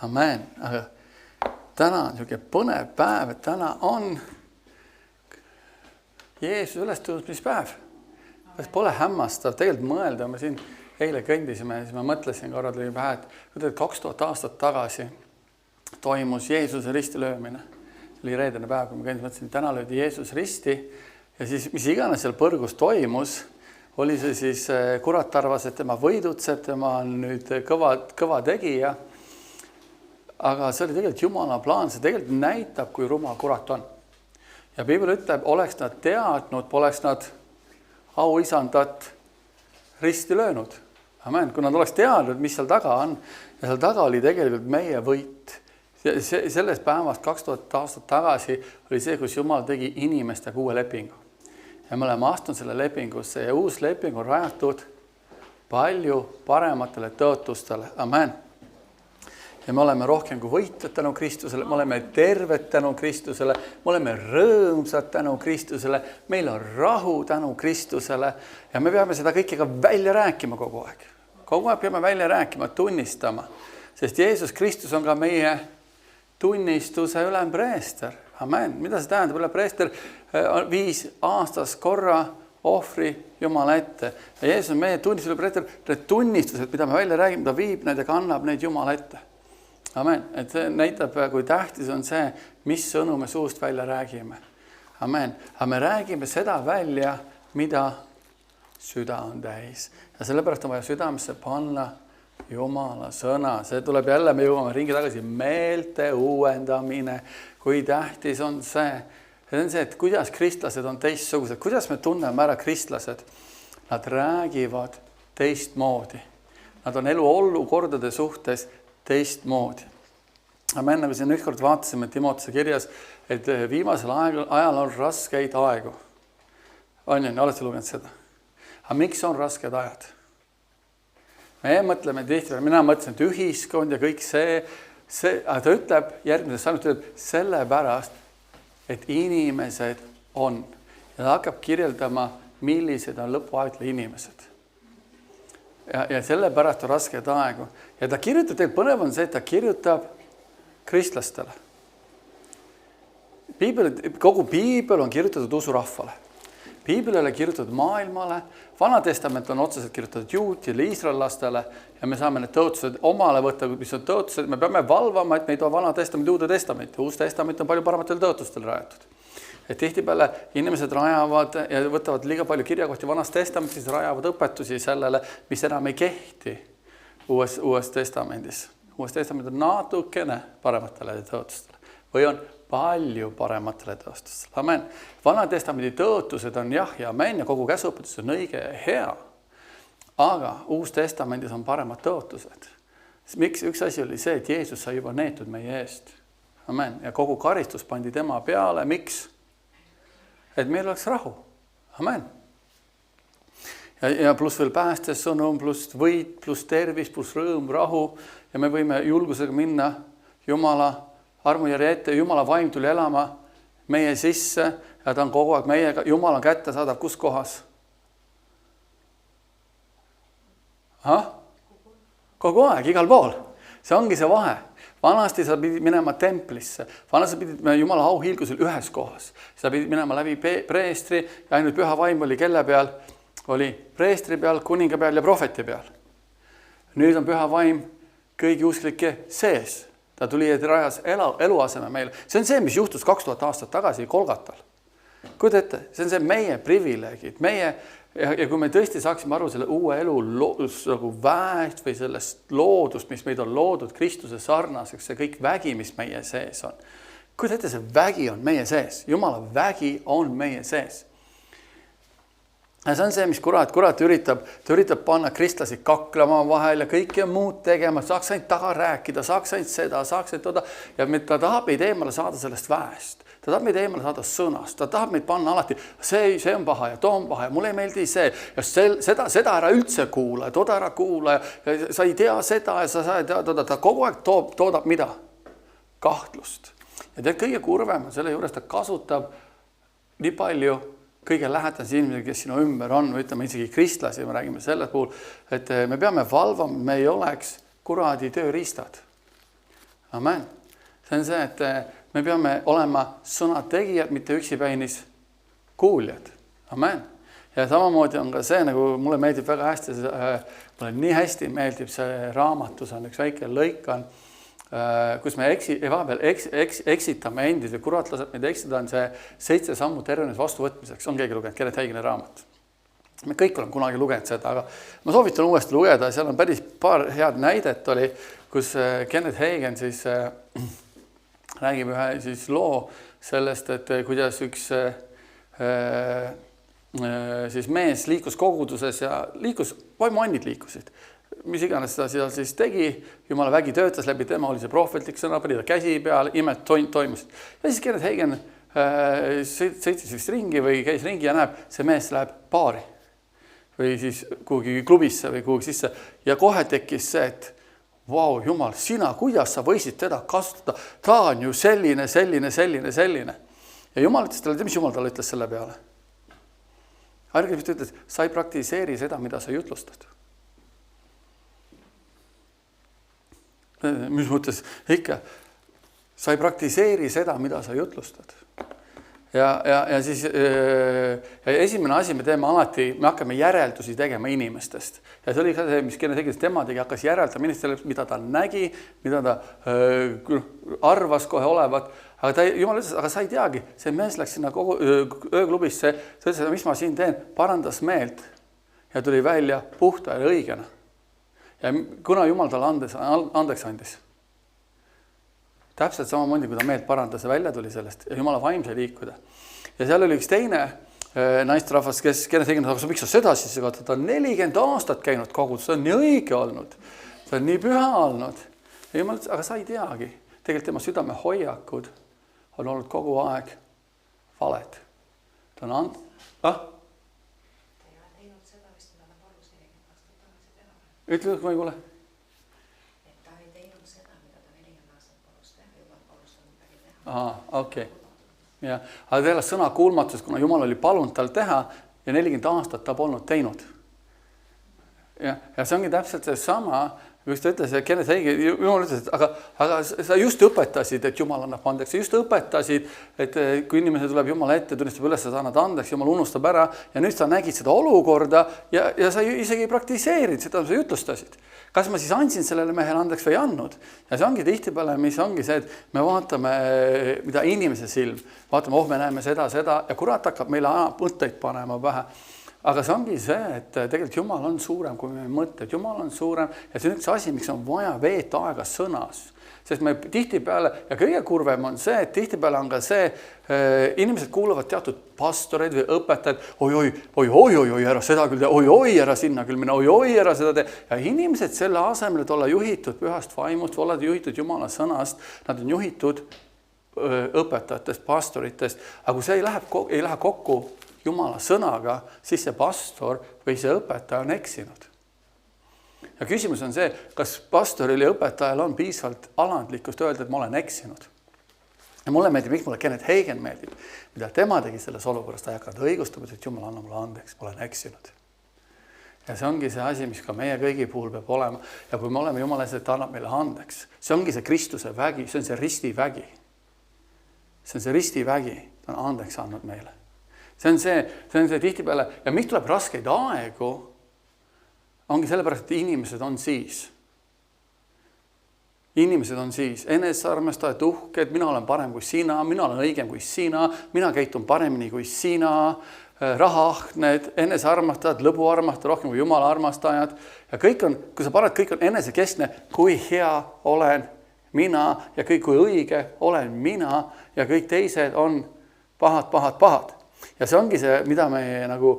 Amen. Aga täna on niisugune põnev päev, et täna on Jeesuse ülestõusmispäev. Kas pole hämmastav tegelikult mõelda, me siin eile kõndisime ja siis ma mõtlesin korra tuli pähe, et 2000 aastat tagasi toimus Jeesuse ristilöömine. See oli reedene päev, kui ma kõndis, mõtlesin, täna löödi Jeesus risti ja siis mis iganes seal põrgus toimus, oli see siis kurat arvas, et tema võidutseb, tema on nüüd kõva tegija. Aga see oli tegelikult Jumala plaan, see tegelikult näitab, kui rumal kurat on. Ja Piibel ütleb, oleks nad teadnud, poleks nad auisandat risti löönud. Amen. Kui nad oleks teadnud, mis seal taga on, ja seal taga oli tegelikult meie võit. Selles päevast 2000 aastat tagasi oli see, kus Jumal tegi inimestega uue lepingu. Ja me oleme astunud selle lepingusse ja uus leping on rajatud palju parematele tõotustele. Amen. Ja me oleme rohkem kui võitjad tänu Kristusele, me oleme terved tänu Kristusele, me oleme rõõmsad tänu Kristusele, meil on rahu tänu Kristusele ja me peame seda kõike ka välja rääkima kogu aeg. Kogu aeg peame välja rääkima, tunnistama, sest Jeesus Kristus on ka meie tunnistuse ülempreester. Amen. Mida see tähendab? Ülempreester viis aastas korra ohvri Jumala ette. Ja Jeesus on meie tunnistuse ülempreester, need tunnistused, mida me välja räägime, ta viib need ja kannab neid Jumala ette. Amen. Et see näitab, kui tähtis on see, mis sõnu me suust välja räägime. Amen. Aga me räägime seda välja, mida süda on täis. Ja sellepärast on vaja südamesse panna Jumala sõna. See tuleb jälle, me jõuame ringi tagasi, meelte uuendamine. Kui tähtis on see. See on see, et kuidas kristlased on teistsugused. Kuidas me tunneme ära kristlased? Nad räägivad teistmoodi. Nad on eluolukordade suhtes teistmoodi. Amen, nagu siin ükskord vaatasime Timotese kirjas, et viimasel ajal on raskeid aegu. Olete lugenud seda? Aga miks on rasked ajad? Me mõtleme tihti, mina mõtlesin, et ühiskond ja kõik see, aga ta ütleb, järgmises salmis ütleb, sellepärast, et inimesed on. Ja ta hakkab kirjeldama, millised on lõpuaegle inimesed. Ja sellepärast on rasked aegu. Ja ta kirjutab, põnev on see, et ta kirjutab kristlastele. Kogu Piibel on kirjutatud usurahvale. Piibel ei ole kirjutatud maailmale. Vana testament on otseselt kirjutatud juutidele, iisraellastele ja me saame need tõotused omale võtta, mis on tõotused. Me peame valvama, et meid on vana testament, uude testament. Uus testament on palju parematele tõotustele rajatud. Et tihtipeale inimesed rajavad ja võtavad liiga palju kirjakohti vanast testamentis, rajavad õpetusi sellele, mis enam ei kehti uues testamendis. Uues testament on natukene parematele tõotustele või on palju parematele tõotustele. Amen. Vana testamendi tõotused on jah ja amen ja kogu käsuõpetus on õige ja hea. Aga uus testamendis on paremad tõotused. Miks? Üks asi oli see, et Jeesus sai juba neetud meie eest. Amen. Ja kogu karistus pandi tema peale. Miks? Et meil oleks rahu. Amen. Ja pluss veel päästesõnum, pluss võit, pluss tervis, pluss rõõm, rahu. Ja me võime julgusega minna Jumala armujärje ette. Jumala vaim tuli elama meie sisse ja ta on kogu aeg meiega. Jumal on kätte saadab kus kohas? Kogu aeg, igal pool. See ongi see vahe. Vanasti sa pidid minema templisse. Vanasti pidid Jumala auhiilgusel ühes kohas. Sa pidid minema läbi preestri ja ainult püha vaim oli kelle peal. Oli preestri peal, kuninga peal ja prohveti peal. Nüüd on püha vaim kõigi usklike sees. Ta tuli ja rajas eluaseme meile. See on see, mis juhtus 2000 aastat tagasi Kolgatal. Kuid ette, see on see meie privileegid. Ja kui me tõesti saaksime aru selle uue elu nagu väest või sellest loodust, mis meid on loodud Kristuse sarnaseks, see kõik vägi, mis meie sees on. Kuid ette, see vägi on meie sees. Jumala vägi on meie sees. Ja see on see, mis kurat üritab panna kristlasi kaklama vahel ja kõike muud tegema, saaks ainult taga rääkida, saaks ainult seda, saaks ainult toda. Ja ta tahab meid eemale saada sellest väest. Ta tahab meid eemale saada sõnast. Ta tahab meid panna alati, see on paha ja too on paha ja mulle ei meeldi see. Ja seda ära üldse kuula ja toda ära kuula ja sa ei tea seda ja sa ei tea toda. Ta kogu aeg toodab mida? Kahtlust. Ja tead, kõige kurvem on selle juures, ta kasutab nii palju kõige lähedasi inimesi, kes sinu ümber on, või ütleme isegi kristlasi, me räägime selles puhul, et me peame valvama, me ei oleks kuradi tööriistad. Amen. See on see, et me peame olema sõna tegijad, mitte üksipainis kuuljad. Amen. Ja samamoodi on ka see, nagu mulle meeldib väga hästi, mulle nii hästi meeldib see raamatus on üks väike lõik on, kus me eksitame endid ja kurat laseb meid eksida, on see 7 sammu tervenes vastuvõtmiseks. On keegi lugenud Kenneth Hagini raamat? Me kõik oleme kunagi lugenud seda, aga ma soovitan uuesti lugeda. Seal on päris paar head näidet oli, kus Kenneth Hagen siis räägib ühe siis loo sellest, et kuidas üks siis mees liikus koguduses ja liikus, vaimuannid liikusid. Mis iganes seda seal siis tegi, Jumala vägi töötas läbi tema, oli see prohvetlik sõna, pani ta käsi peale, imed toimusid. Ja siis Kenneth Hagen sõitis vist ringi või käis ringi ja näeb, see mees läheb baari või siis kuhugi klubisse või kuhugi sisse ja kohe tekkis see, et vau, Jumal, sina, kuidas sa võisid teda kasutada? Ta on ju selline. Ja Jumal ütles talle, mis Jumal talle ütles selle peale? Argipist ütles, sa ei praktiseeri seda, mida sa jutlustad. Mis mõttes? Ikka, sa ei praktiseeri seda, mida sa jutlustad. Ja siis esimene asi me teeme alati, me hakkame järeldusi tegema inimestest. Ja see oli ka see, mis Kenneth Hagin tema tegi, hakkas järeldama inimestele, mida ta nägi, mida ta arvas kohe olevat. Aga Jumal ütles, aga sa ei teagi, see mees läks sinna ööklubisse, ta ütles, mis ma siin teen, parandas meelt ja tuli välja puhta ja õigena. Ja kuna Jumal talle andeks andis. Täpselt samamoodi, kui ta meelt parandas ja välja tuli sellest ja Jumala vaim sai liikuda. Ja seal oli üks teine naisterahvas, kes Kenneth Hagin, aga miks sa seda siis kaotada? Ta on 40 aastat käinud kogudus, see on nii õige olnud, see on nii püha olnud. Ja Jumal ütles, aga sa ei teagi. Tegelikult tema südame hoiakud on olnud kogu aeg valed. Ta on Ta ei ole teinud seda vist, mida ta palus 40 aastat tagasi teha. Ütle, kui ma ei kuule. Ta ei teinud seda, mida ta 40 aastat palus teha. Jumal palus ta midagi teha. Aha, okei. Ja, aga teile sõna kuulmatus, kuna Jumal oli palunud tal teha ja 40 aastat ta polnud teinud. Ja see ongi täpselt see sama, kus ta ütles, et Kenneth Hagin, Jumal ütles, et aga sa just õpetasid, et Jumal annab andeks. Sa just õpetasid, et kui inimene tuleb Jumala ette, tunnistab üles, sa annad andeks, Jumal unustab ära ja nüüd sa nägid seda olukorda ja sa isegi ei praktiseerinud seda, sa jutlustasid. Kas ma siis andsin sellele mehele andeks või ei andnud? Ja see ongi tihtipeale, mis ongi see, et me vaatame, mida inimese silm, vaatame, me näeme seda ja kurat hakkab meile mõtteid panema pähe. Aga see ongi see, et tegelikult Jumal on suurem, kui me mõtted. Jumal on suurem ja see on üks asi, miks on vaja veeta aega sõnas. Sest me tihtipeale, ja kõige kurvem on see, et tihtipeale on ka see, inimesed kuuluvad teatud pastoreid või õpetajad, oi, ära seda küll tee, oi, ära sinna küll minna, oi, ära seda tee. Ja inimesed selle asemel, et olla juhitud pühast vaimust, olla juhitud Jumala sõnast, nad on juhitud õpetajatest, pastoritest, aga kui see ei lähe kokku Jumala sõnaga, siis see pastor või see õpetaja on eksinud. Ja küsimus on see, kas pastoril ja õpetajal on piisavalt alandlikkust öelda, et ma olen eksinud. Ja mulle meeldib, miks mulle Kenneth Hagin meeldib, mida tema tegi selles olukorras, ta ei hakanud õigustama, et Jumal anna mulle andeks, ma olen eksinud. Ja see ongi see asi, mis ka meie kõigi puhul peab olema. Ja kui me oleme Jumala ees, et ta annab meile andeks, see ongi see Kristuse vägi, see on see ristivägi. See on see ristivägi, ta on andeks andnud meile. See on see tihtipeale ja miks tuleb raskeid aegu, ongi sellepärast, et inimesed on siis. Inimesed on siis enesearmastajad, uhked, mina olen parem kui sina, mina olen õigem kui sina, mina käitun paremini kui sina, rahaahned, enesearmastajad, lõbuarmastajad, rohkem kui Jumala armastajad. Ja kõik on, kui sa paned, kõik on enesekeskne, kui hea olen mina ja kõik kui õige olen mina ja kõik teised on pahad. Ja see ongi see, mida me nagu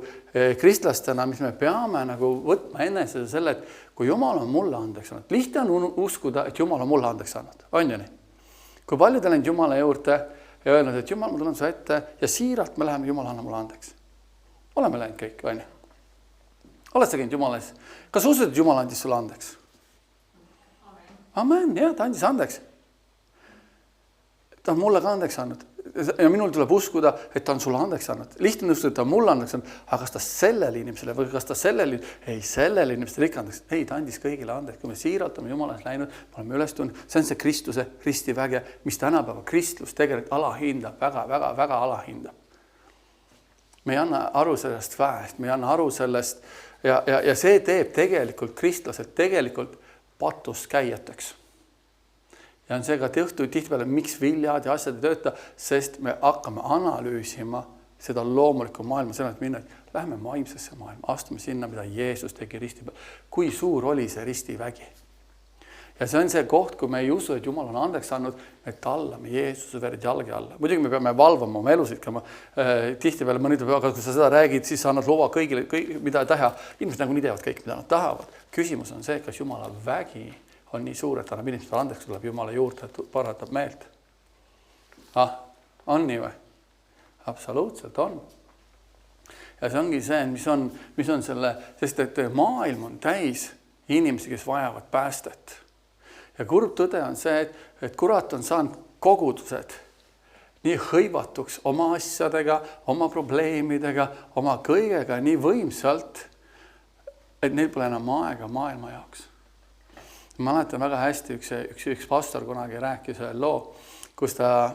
kristlastena, mis me peame nagu võtma enese selle, et kui Jumal on mulle andeks andnud. Lihtne on uskuda, et Jumal on mulle andeks andnud. On ju nii? Kui paljud on läinud Jumala juurde ja öelnud, et Jumal, ma tulen su ette ja siiralt me läheme, Jumal anna mulle andeks. Oleme läinud kõik, on ju? Oled sa käinud Jumala ees? Kas usud, et Jumal andis sulle andeks? Amen, jah, ta andis andeks. Ta on mulle ka andeks andnud. ja minul tuleb uskuda, et ta on sulle andeks andnud. Lihtne uskuda, et ta on mulle andeks andnud, aga kas ta sellele inimesele või kas ta sellele inimesele ikka andeks? Ei, ta andis kõigile andeks. Kui me siiralt oleme Jumalast läinud, me oleme üles tulnud, see on see Kristuse ristiväge, mis tänapäeva kristlus tegelikult alahindab, väga alahindab. Me ei anna aru sellest väest, me ei anna aru sellest ja see teeb tegelikult kristlased tegelikult patust käijateks. Ja on see ka tihtipeale, miks viljad ja asjad ei tööta, sest me hakkame analüüsima seda loomulikku maailma, selle, et minna, et lähme vaimsesse maailma, astume sinna, mida Jeesus tegi risti peal. Kui suur oli see ristivägi? Ja see on see koht, kui me ei usu, et Jumal on andeks andnud, me tallame Jeesuse verd jalge alla. Muidugi me peame valvama oma elusid, tihtipeale mõnid peavad, aga kui sa seda räägid, siis sa annad luba kõigile, mida taha. Inimesed nagu nii teevad kõik, mida nad tahavad. Küsimus on see, kas Jumala vägi on nii suur, et annab inimesed andeks, tuleb Jumala juurde, et paratab meelt. On nii või? Absoluutselt on. Ja see ongi see, mis on selle, sest et maailm on täis inimesi, kes vajavad päästet. Ja kurb tõde on see, et kurat on saanud kogudused nii hõivatuks oma asjadega, oma probleemidega, oma kõigega nii võimsalt, et neil pole enam aega maailma jaoks. Ma mäletan väga hästi, üks pastor kunagi rääkis ühe loo, kus ta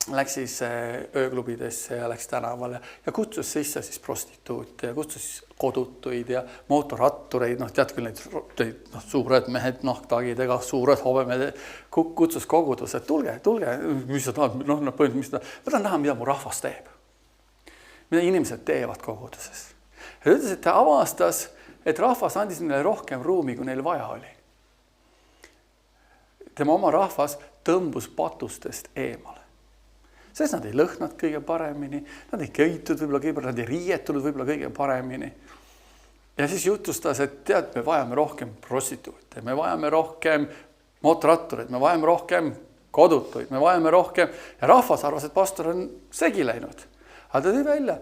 läks siis ööklubidesse ja läks tänavale ja kutsus sisse siis prostituute ja kutsus kodutuid ja mootorrattureid, tead küll neid suured mehed nahktagidega, suured hobemed, kutsus kogudus, et tulge, mis sa tahad, ma tahan näha, mida mu rahvas teeb. Mida inimesed teevad koguduses. Ja ütles, et ta avastas, et rahvas andis neile rohkem ruumi, kui neil vaja oli. Tema oma rahvas tõmbus patustest eemale. Sest nad ei lõhnad kõige paremini, nad ei köitud võib-olla kõige paremini, nad ei riietunud võib-olla kõige paremini. Ja siis jutustas, et tead, me vajame rohkem prostituute, me vajame rohkem mootorrattureid, me vajame rohkem kodutuid, me vajame rohkem ja rahvas arvas, et pastor on segi läinud. Aga ta tõi välja,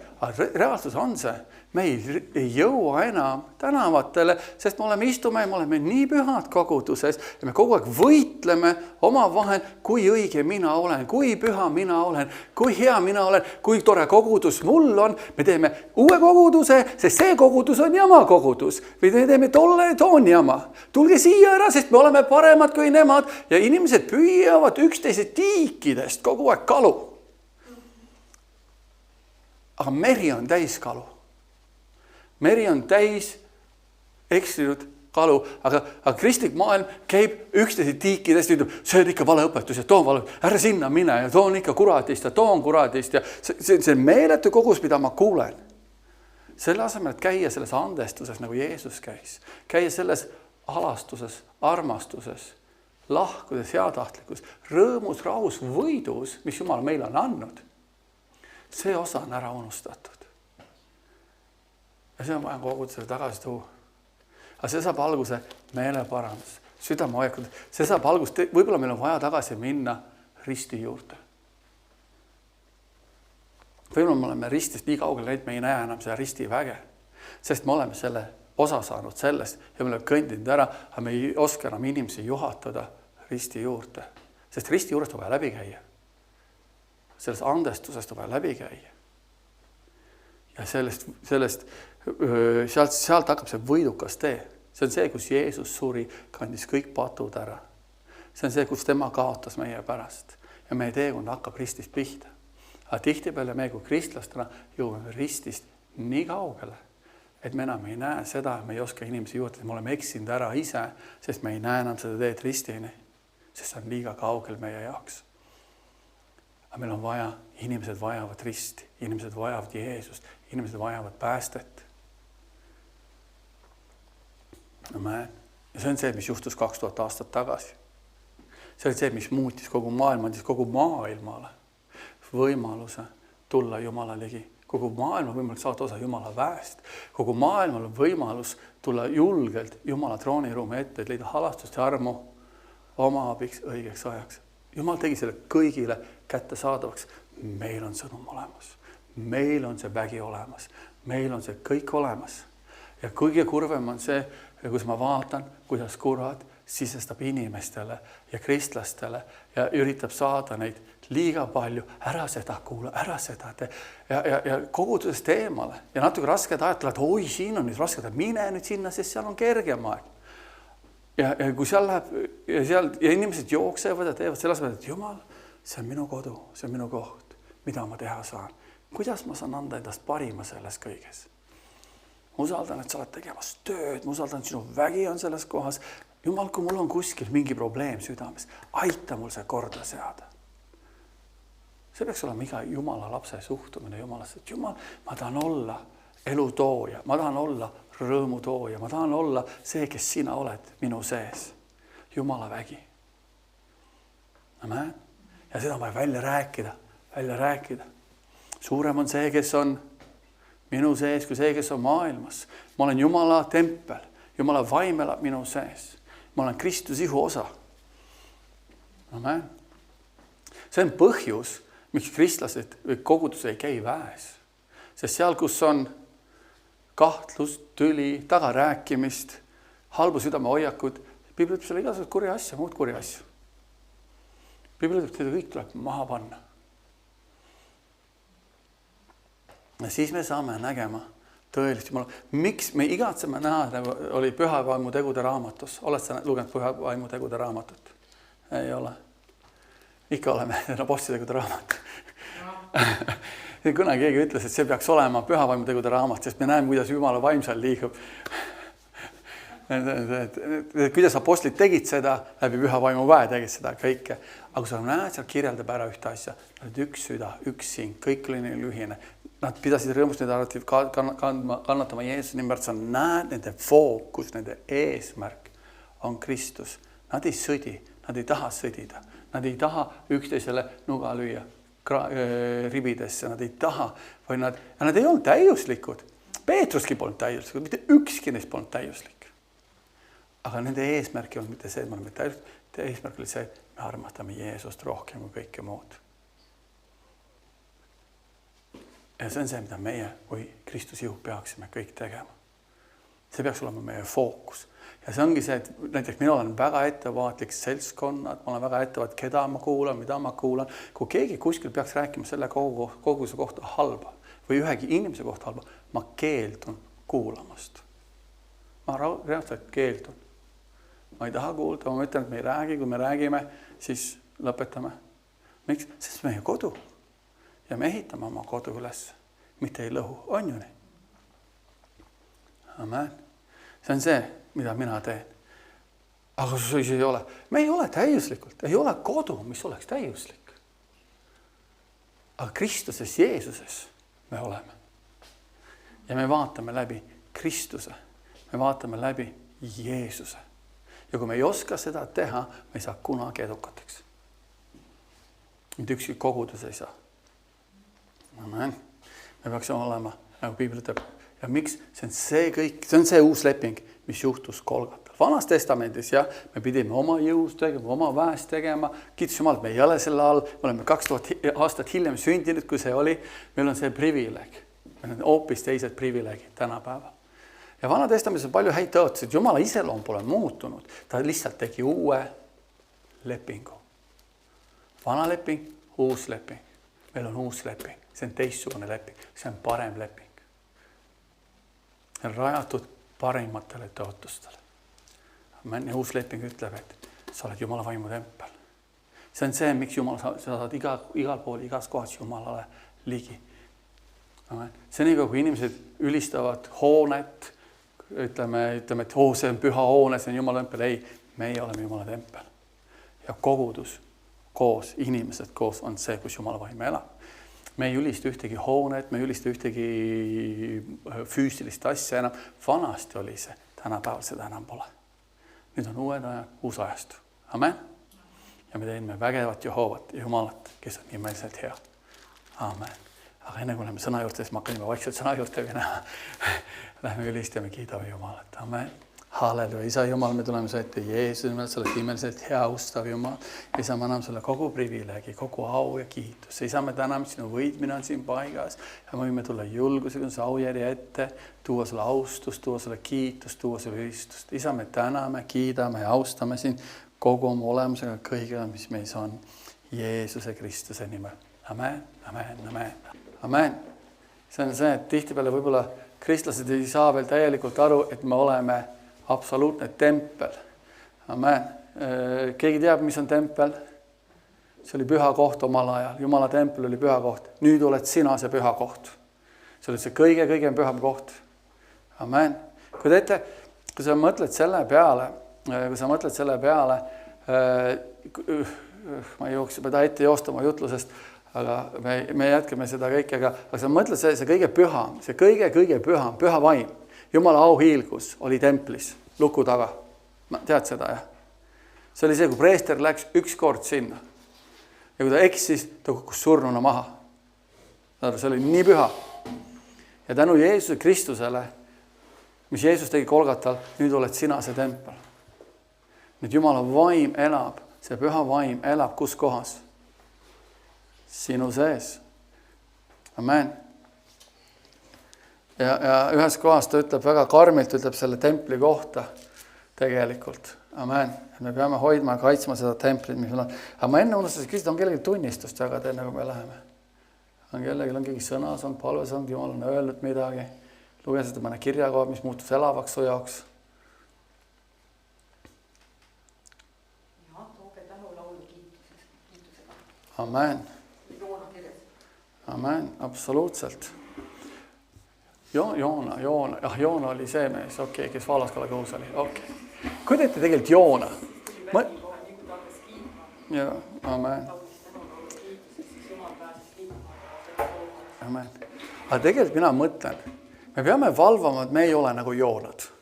reaalsus on see, me ei jõua enam tänavatele, sest me oleme nii pühad koguduses ja me kogu aeg võitleme oma vahel, kui õige mina olen, kui püha mina olen, kui hea mina olen, kui tore kogudus mul on. Me teeme uue koguduse, sest see kogudus on jama kogudus. Või me teeme toon jama. Tulge siia ära, sest me oleme paremad kui nemad ja inimesed püüavad üksteise tiikidest kogu aeg kalu. Aga meri on täis kalu. Meri on täis eksinud kalu, aga kristlik maailm käib üksteise tiikidest ja ütleb, see on ikka valeõpetus ja too vale, ära sinna mine ja too on ikka kuradist ja too on kuradist ja see meeletu kogus, mida ma kuulen. Selle asemel, et käia selles andestuses, nagu Jeesus käis, käia selles alastuses, armastuses, lahkudes, heatahtlikus, rõõmus, rahus, võidus, mis Jumal meile on andnud. See osa on ära unustatud. Ja see on vaja kogudusele tagasi tuua. Aga see saab alguse meeleparandus, südamehoiakud. See saab algust, võib-olla meil on vaja tagasi minna risti juurde. Võib-olla me oleme ristist nii kaugele, et me ei näe enam seda risti väge. Sest me oleme selle osa saanud sellest ja me oleme kõndinud ära, aga me ei oska enam inimesi juhatada risti juurde. Sest risti juurest on vaja läbi käia. Sellest andestusest on vaja läbi käia. Ja sealt hakkab see võidukas tee. See on see, kus Jeesus suri, kandis kõik patud ära. See on see, kus tema kaotas meie pärast. Ja meie teekond hakkab ristist pihta. Aga tihtipeale me kui kristlastena jõuame ristist nii kaugele, et me enam ei näe seda, me ei oska inimesi juurde, me oleme eksinud ära ise, sest me ei näe enam seda teed ristini, sest see on liiga kaugel meie jaoks. Aga meil on vaja, inimesed vajavad risti, inimesed vajavad Jeesust, inimesed vajavad päästet. Amen. Ja see on see, mis juhtus 2000 aastat tagasi. See on see, mis muutis kogu maailma, andis kogu maailmale võimaluse tulla Jumala ligi. Kogu maailma võimalik saada osa Jumala väest. Kogu maailmal on võimalus tulla julgelt Jumala trooniruumi ette, et leida halastust ja armu oma abiks õigeks ajaks. Jumal tegi selle kõigile kätte saadavaks. Meil on sõnum olemas. Meil on see vägi olemas. Meil on see kõik olemas. Ja kõige kurvem on see, kus ma vaatan, kuidas kurat sisestab inimestele ja kristlastele ja üritab saada neid liiga palju, ära seda kuula, ära seda tee ja kogudusest eemale ja natuke rasked ajad tulevad, oi, siin on nüüd rasked, mine nüüd sinna, sest seal on kergem aeg. Ja kui seal läheb ja inimesed jooksevad ja teevad selle asemel, et Jumal, see on minu kodu, see on minu koht, mida ma teha saan, kuidas ma saan anda endast parima selles kõiges. Ma usaldan, et sa oled tegemas tööd, ma usaldan, et sinu vägi on selles kohas. Jumal, kui mul on kuskil mingi probleem südames, aita mul see korda seada. See peaks olema iga Jumala lapse suhtumine Jumalasse, et Jumal, ma tahan olla elu tooja, ma tahan olla rõõmu tooja, ma tahan olla see, kes sina oled minu sees. Jumala vägi. Amen. Ja seda on vaja välja rääkida. Suurem on see, kes on minu sees, kui see, kes on maailmas. Ma olen Jumala tempel, Jumala vaim elab minu sees. Ma olen Kristuse ihu osa. Amen. See on põhjus, miks kristlased või kogudus ei käi väes. Sest seal, kus on kahtlust, tüli, tagarääkimist, halbu südamehoiakud, Piibel ütleb selle igasugust kurja asja, muud kurja asja. Piibel ütleb, et seda kõik tuleb maha panna. Ja siis me saame nägema tõelist Jumala. Miks me igatseme näha, oli Pühavaimu tegude raamatus. Oled sa lugenud Pühavaimu tegude raamatut? Ei ole. Ikka oleme apostli tegude raamat. Kuna keegi ütles, et see peaks olema Pühavaimu tegude raamat, sest me näeme, kuidas Jumala vaim seal liigub. Kuidas apostlid tegid seda, läbi Pühavaimu väe tegid seda kõike. Aga kui sa näed, seal kirjeldab ära ühte asja. Üks süda, üks siin, kõik oli neil ühine. Nad pidasid rõõmust, need arvati kannatama Jeesuse nimelt, sa näed nende fookus, nende eesmärk on Kristus. Nad ei sõdi, nad ei taha sõdida, nad ei taha üksteisele nuga lüüa ribidesse, nad ei taha, või nad ei olnud täiuslikud. Peetruski polnud täiuslikud, mitte ükski neist polnud täiuslik. Aga nende eesmärk ei olnud mitte see, et me oleme täiuslikud, eesmärk oli see, et me armastame Jeesust rohkem kui kõike muud. Ja see on see, mida meie või Kristus ihu peaksime kõik tegema. See peaks olema meie fookus. Ja see ongi see, et näiteks mina olen väga ettevaatlik seltskonnad, ma olen väga ettevaatlik, keda ma kuulan, mida ma kuulan. Kui keegi kuskil peaks rääkima selle koguse kohta halba või ühegi inimese kohta halba, ma keeldun kuulamast. Ma reaalselt keeldun. Ma ei taha kuulda, ma ütlen, et me ei räägi, kui me räägime, siis lõpetame. Miks? Sest meie kodu. Ja me ehitame oma kodu üles, mitte ei lõhu. On ju nii? Amen. See on see, mida mina teen. Aga see ei ole. Me ei ole täiuslikult. Ei ole kodu, mis oleks täiuslik. Aga Kristuses, Jeesuses me oleme. Ja me vaatame läbi Kristuse. Me vaatame läbi Jeesuse. Ja kui me ei oska seda teha, me ei saa kunagi edukateks. Mitte ükski kogudus ei saa. Amen. Me peaksime olema, nagu Piibel ütleb. Ja miks? See on see kõik, see on see uus leping, mis juhtus Golgatal. Vanas testamendis, ja, me pidime oma jõust tegema, oma väest tegema. Kiitus Jumal, me ei ole selle all. Me oleme 2000 aastat hiljem sündinud, kui see oli. Meil on see privileeg. Meil on hoopis teised privileegid tänapäeval. Ja vana testamendis on palju häid tõotusi, et Jumala iseloom pole muutunud. Ta lihtsalt tegi uue lepingu. Vana leping, uus leping. Meil on uus leping. See on teistsugune leping. See on parem leping. See on rajatud parimatele tõotustele. Ja uus leping ütleb, et sa oled Jumala vaimu tempel. See on see, miks Jumal, sa saad igal pool, igas kohas Jumalale ligi. See on nii, kui inimesed ülistavad hoonet, ütleme, et see on püha hoone, see on Jumala tempel. Ei, meie oleme Jumala tempel. Ja kogudus koos, inimesed koos on see, kus Jumala vaim elab. Me ei ülista ühtegi hoonet, me ei ülista ühtegi füüsilist asja enam. Vanasti oli see, tänapäeval seda enam pole. Nüüd on uued ajad, uus ajastu. Amen. Ja me teeme vägevat Jehoovat ja Jumalat, kes on imeliselt hea. Amen. Aga enne kui oleme sõna juurde, siis ma hakkan juba vaikselt sõna juurde minema. Lähme ülistame, kiidame Jumalat. Amen. Halleluja, Isa Jumal, me tuleme su ette Jeesuse nimel, sa oled imeliselt hea, ustav Jumal. Isa, me anname sulle kogu privileegi, kogu au ja kiitus. Isa, me täname, sinu võitmine on siin paigas ja me võime tulla julgusega su aujärje ette, tuua sulle austust, tuua sulle kiitust, tuua sulle ülistust. Isa, me täname, kiidame ja austame siin kogu oma olemusega kõigega, mis meis on. Jeesuse Kristuse nimel. Amen, amen, amen, amen. See on see, et tihtipeale võib-olla kristlased ei saa veel täielikult aru, et me oleme absoluutne tempel. Amen. Keegi teab, mis on tempel? See oli püha koht omal ajal. Jumala tempel oli püha koht. Nüüd oled sina see püha koht. See oli see kõige püham koht. Amen. Kui sa mõtled selle peale, ma ei taha ette joosta oma jutlusest, aga me jätkame seda kõike, aga sa mõtled see kõige püham, see kõige püham, püha vaim. Jumala auhiilgus oli templis, luku taga. Tead seda, jah? See oli see, kui preester läks üks kord sinna. Ja kui ta eksis, ta kukkus surnuna maha. See oli nii püha. Ja tänu Jeesuse Kristusele, mis Jeesus tegi Golgatal, nüüd oled sina see tempel. Nüüd Jumala vaim elab, see püha vaim elab kus kohas? Sinu sees. Amen. Ja ühes kohas ta ütleb väga karmilt, ütleb selle templi kohta tegelikult. Amen. Me peame hoidma ja kaitsma seda templit, mis meil on. Aga ma enne unustasin küsida, on kellegi tunnistust jagada, enne kui me läheme. On keegi sõna saanud, palve saanud, Jumal on öelnud midagi. Lugesid mõne kirjakoha, mis muutus elavaks su jaoks. Ja, tooge tänu laulu kiitusega. Amen. Joona kirjas. Amen, absoluutselt. Joona oli see mees, kes Vaalaskala kõhus oli. Kui teete tegelikult Joona? Amen. Amen. Aga tegelikult mina mõtlen, me peame valvama, et me ei ole nagu Joonad.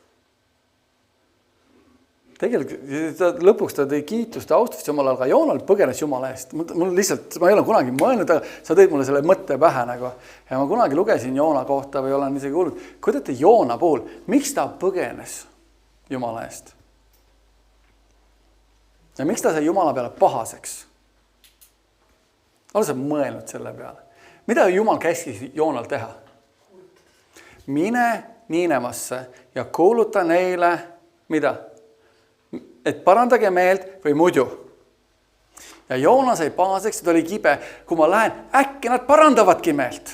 Tegelikult lõpuks ta tõi kiitust ja austust Jumala, aga Joonal põgenes Jumala eest. Mul lihtsalt, ma ei ole kunagi mõelnud, aga sa tõid mulle selle mõtte pähe nagu. Ja ma kunagi lugesin Joona kohta või olen isegi kuulnud. Kui teete Joona puhul, miks ta põgenes Jumala eest? Ja miks ta sai Jumala peale pahaseks? Ole sa mõelnud selle peale. Mida Jumal käskis Joonal teha? Mine Niinevasse ja kuuluta neile, mida? Et parandage meelt või muidu. Ja Joona sai pahaseks, et oli kibe. Kui ma lähen, äkki nad parandavadki meelt.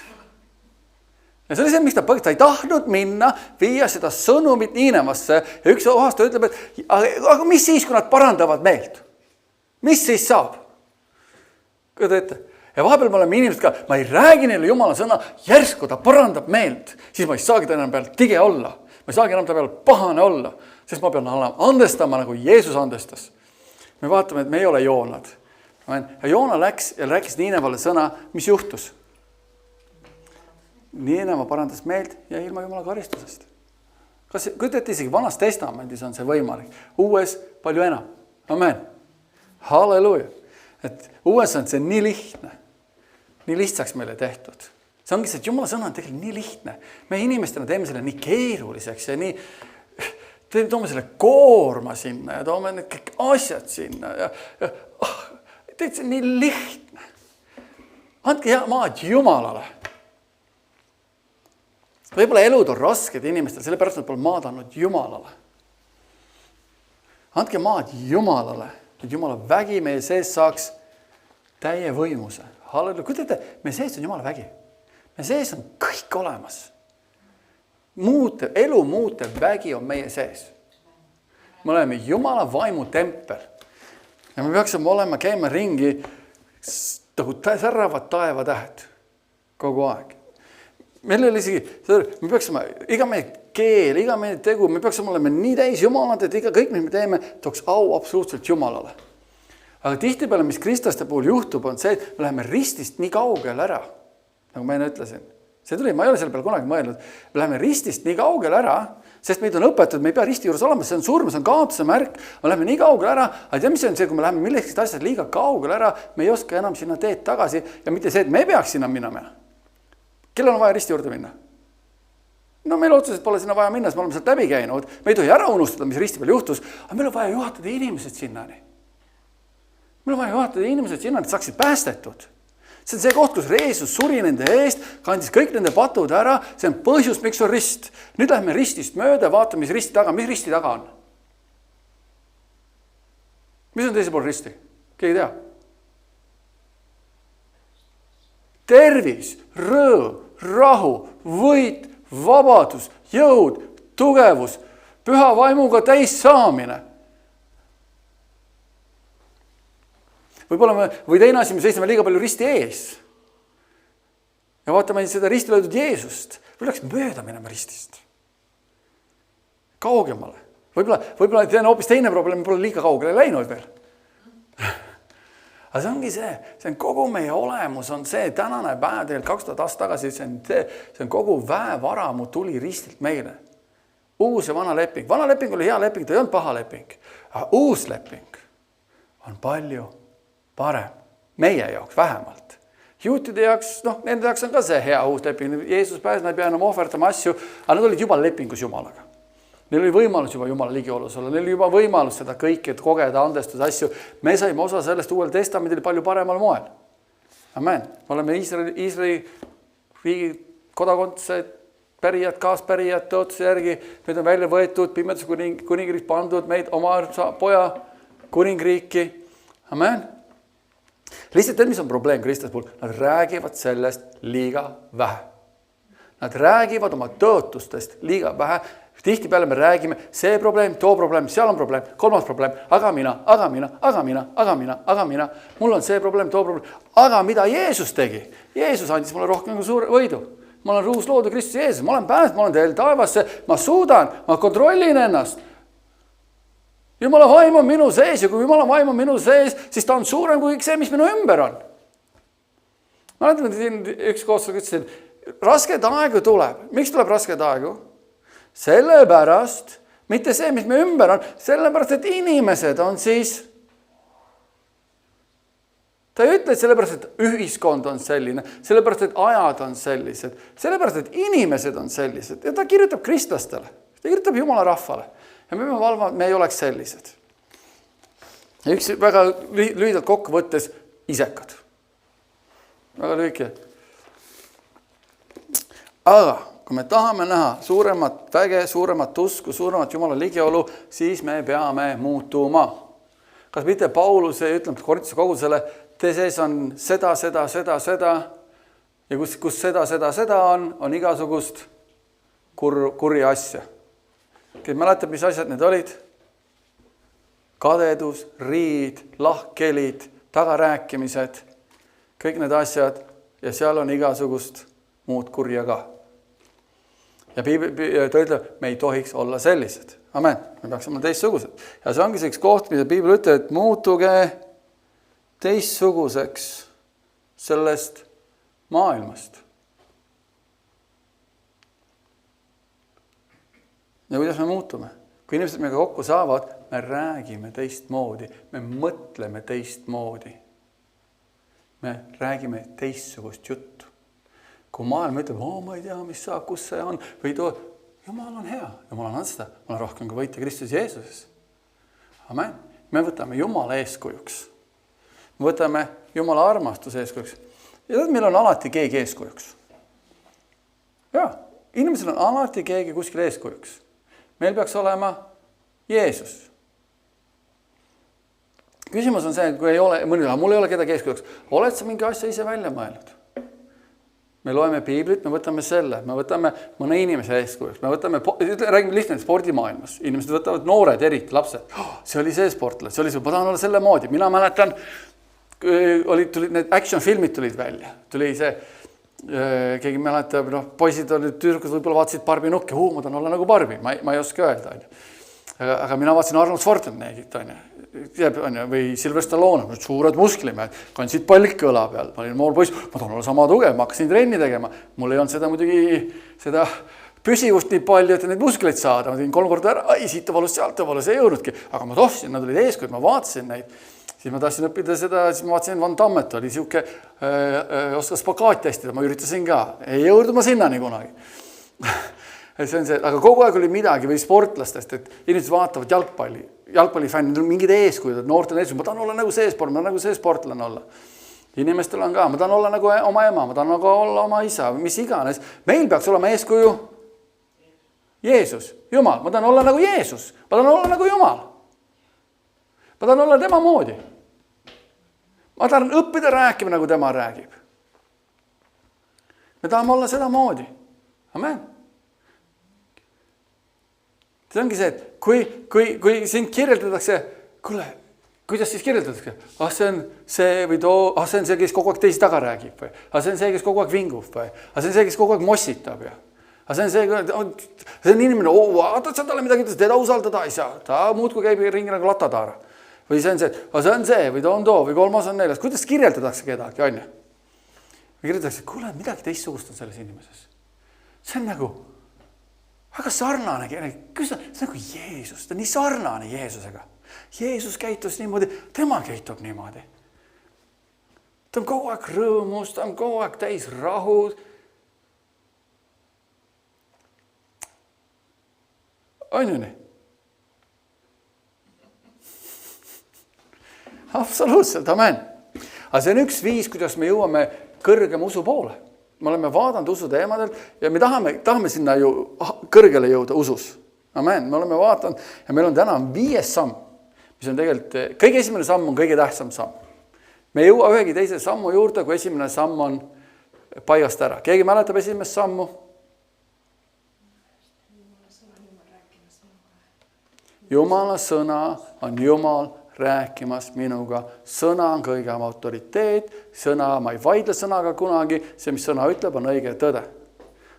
Ja see oli see, miks ta ei tahtnud minna, viia seda sõnumit Niinevasse. Ja üks kohast ta ütleb, et aga mis siis, kui nad parandavad meelt? Mis siis saab? Kui teete? Ja vahepeal me oleme inimesed ka, ma ei räägi neile Jumala sõna, järsku ta parandab meelt. Siis ma ei saagi ta enam peal tige olla. Ma ei saagi enam ta peal pahane olla. Sest ma pean andestama, nagu Jeesus andestas. Me vaatame, et me ei ole Joonad. Ja Joona läks ja rääkis Niinevale sõna, mis juhtus? Niineva parandas meelt ja ilma Jumala karistusest. Kui teete isegi Vanas Testamendis on see võimalik. Uues palju enam. Amen. Halleluja. Et uues on see nii lihtne. Nii lihtsaks meile tehtud. See ongi see, et Jumala sõna on tegelikult nii lihtne. Me inimestena teeme selle nii keeruliseks ja nii... Toome selle koorma sinna ja toome need kõik asjad sinna. Teed see nii lihtne. Andke hea maad Jumalale. Võib-olla elud on rasked inimestel, sellepärast nad pole maad andnud Jumalale. Andke maad Jumalale, et Jumala vägi meie sees saaks täie võimuse. Halleluja. Kui teete, meie sees on Jumala vägi. Meie sees on kõik olemas. Elu muutev vägi on meie sees. Me oleme Jumala vaimu tempel. Ja me peaksime olema, käima ringi säravad taevatähed kogu aeg. Meil oli isegi, me peaksime, iga meie keel, iga meie tegu, me peaksime olema nii täis Jumalad, et kõik, mis me teeme, tooks au absoluutselt Jumalale. Aga tihtipeale, mis kristlaste puhul juhtub, on see, et me läheme ristist nii kaugel ära, nagu ma enne ütlesin. See tuli, ma ei ole selle peale kunagi mõelnud. Me läheme ristist nii kaugel ära, sest meid on õpetatud, me ei pea risti juures olema, see on surm, see on kaotuse märk. Me läheme nii kaugel ära, aga tea, mis on see, kui me läheme milleksid asjad liiga kaugel ära, me ei oska enam sinna teed tagasi ja mitte see, et me peaks sinna minema. Kellel on vaja risti juurde minna? no meil otseselt pole sinna vaja minna, sest me oleme sealt läbi käinud. Me ei tohi ära unustada, mis risti peal juhtus, aga meil on vaja juhatada inimesed sinnani. Meil on vaja juhatada inimesed sinnani, et saaksid päästetud. See on see koht, kus Jeesus suri nende eest, kandis kõik nende patud ära, see on põhjus, miks on rist. Nüüd lähme ristist mööda, vaatame, mis risti taga on. Mis on teise pool risti? Keegi tea? Tervis, rõõm, rahu, võit, vabadus, jõud, tugevus, püha vaimuga täis saamine. Või teine asi, me seisame liiga palju risti ees. Ja vaatame seda risti löödud Jeesust. Või läks mööda minema ristist. Kaugemale. Võib-olla teine hoopis teine probleem, pole liiga kaugele läinud veel. Aga see ongi see on kogu meie olemus, on see tänane päev tegelikult 2000 aastat tagasi, see on kogu väevaramu tuli ristilt meile. Uus ja vana leping. Vana leping oli hea leping, ta ei olnud paha leping. Aga uus leping on palju parem. Meie jaoks vähemalt. Juutide jaoks, nende jaoks on ka see hea uus leping. Jeesus pääses, nad ei pea enam ohverdama asju, aga nad olid juba lepingus Jumalaga. Neil oli võimalus juba Jumala ligiolus olla, neil oli juba võimalus seda kõike, et kogeda andestus asju. Me saime osa sellest Uuel Testamendil palju paremal moel. Amen. Me oleme Iisraeli riigi kodakondsed, pärijad, kaaspärijad tõotuse järgi. Meid on välja võetud, pimedus kuningriik pandud, meid oma poja kuningriiki. Amen. Lihtsalt, mis on probleem kristlaste puhul? Nad räägivad sellest liiga vähe. Nad räägivad oma tõotustest liiga vähe. Tihtipeale me räägime, see probleem, too probleem, seal on probleem, kolmas probleem, aga mina. Mul on see probleem, too probleem. Aga mida Jeesus tegi? Jeesus andis mulle rohkem kui suure võidu. Ma olen uus loodu Kristus Jeesus, ma olen pääsnud, ma olen teel taevasse, ma suudan, ma kontrollin ennast. Jumala vaim on minu sees ja kui Jumala vaim on minu sees, siis ta on suurem kui see, mis minu ümber on. Ma olen siin üks koostöö ütlesin, rasked aegu tuleb. Miks tuleb rasked aegu? Sellepärast, mitte see, mis me ümber on, sellepärast, et inimesed on siis, ta ei ütle, et sellepärast, et ühiskond on selline, sellepärast, et ajad on sellised, sellepärast, et inimesed on sellised ja ta kirjutab kristlastele, ta kirjutab Jumala rahvale ja me peame valvama, et me ei oleks sellised. Ja üks väga lühidalt kokku võttes isekad. Väga lühike. Aga kui me tahame näha suuremat väge, suuremat usku, suuremat Jumala ligiolu, siis me peame muutuma. Kas mitte Paulus ei ütleb Korintuse kogudusele, te sees on seda ja kus seda on igasugust kurja asja. Kes mäletab, mis asjad need olid? Kadedus, riid, lahkelid, tagarääkimised, kõik need asjad ja seal on igasugust muud kurja ka. Ja ta ütleb, me ei tohiks olla sellised. Amen. Me peaks olema teistsugused. Ja see ongi see koht, mida Piibel ütleb, et muutuge teistsuguseks sellest maailmast. Ja kuidas me muutume? Kui inimesed meiega kokku saavad, me räägime teistmoodi, me mõtleme teistmoodi. Me räägime teistsugust juttu. Kui maailm ütleb, ma ei tea, mis saab, kus see on, või Jumal on hea, Jumal on seda, ma olen rohkem kui võitja Kristus Jeesuses. Amen. Me võtame Jumala eeskujuks. Me võtame Jumala armastuse eeskujuks. Ja meil on alati keegi eeskujuks. Ja, inimesel on alati keegi kuskil eeskujuks. Meil peaks olema Jeesus. Küsimus on see, kui ei ole, mul ei ole kedagi eeskujuks. Oled sa mingi asja ise välja mõelnud? Me loeme Piiblit, me võtame selle, me võtame mõne inimese eeskujuks, me võtame, räägime lihtsalt spordimaailmas, inimesed võtavad noored, eriti lapsed, see oli see sportlane, see oli see, ma tahan olla selle moodi, mina mäletan, tulid need action-filmid tulid välja, tuli see, keegi mäletab, poisid olid, tüdrukud võib-olla vaatasid Barbi nukke, ma tahan olla nagu Barbi, ma ei oska öelda, aga mina vaatasin Arnold Schwarzeneggit, või Sylvester Stallone, suured musklimehed, kandsid palk õla peal, ma olin noor poiss, ma tahan olla sama tugev, ma hakkasin trenni tegema, mul ei olnud seda muidugi seda püsivust nii palju, et neid muskleid saada, ma tegin 3 korda ära, siit ta valus, sealt ta valus, ei jõudnudki, aga ma tohsin, nad olid eeskujud, ma vaatasin neid, siis ma tahtsin õppida seda, siis ma vaatasin Van Dammet, oli siuke, oskas spagaati hästi, ma üritasin ka, ei jõudnud ma sinnani kunagi. see on see, aga kogu aeg oli midagi või sportlastest, et inimesed vaatavad jalgpallifännid, mingid eeskujud, noortel eeskujud, ma tahan olla nagu see sport, ma tahan nagu see sportlane olla. Inimestel on ka, ma tahan olla nagu oma ema, ma tahan nagu olla oma isa, mis iganes. Meil peaks olema eeskuju Jeesus, Jumal, ma tahan olla nagu Jeesus, ma tahan olla nagu Jumal. Ma tahan olla tema moodi. Ma tahan õppida rääkima, nagu tema räägib. Me tahame olla seda moodi. Amen. See ongi see, et kui sind kirjeldatakse, kuule, kuidas siis kirjeldatakse? See on see või too, see on see, kes kogu aeg teisi taga räägib või? See on see, kes kogu aeg vingub või? See on see, kes kogu aeg mossitab ja? See on inimene, vaata, sa talle midagi ütles, teda usaldada ei saa. Ta muudkui käib ringi nagu latataara. Või see on see või too on too või kolmas on neljas. Kuidas kirjeldatakse kedagi, on ju? Või kirjeldatakse, kuule, midagi teistsugust on selles inimeses. See on nagu väga sarnane, see on nagu Jeesus, ta on nii sarnane Jeesusega. Jeesus käitus niimoodi, tema käitub niimoodi. Ta on kogu aeg rõõmus, ta on kogu aeg täis rahud. On ju nii? Absoluutselt, amen. Aga see on üks viis, kuidas me jõuame kõrgema usu poole. Me oleme vaadanud usu teemadelt ja me tahame sinna ju kõrgele jõuda usus. Amen, me oleme vaadanud ja meil on täna 5 samm, mis on tegelikult, kõige esimene samm on kõige tähtsam samm. Me ei jõua ühegi teise sammu juurde, kui esimene samm on paigast ära. Keegi mäletab esimest sammu? Jumala sõna on Jumal rääkimas minuga. Sõna on kõigem autoriteet, sõna, ma ei vaidle sõnaga kunagi, see, mis sõna ütleb, on õige ja tõde.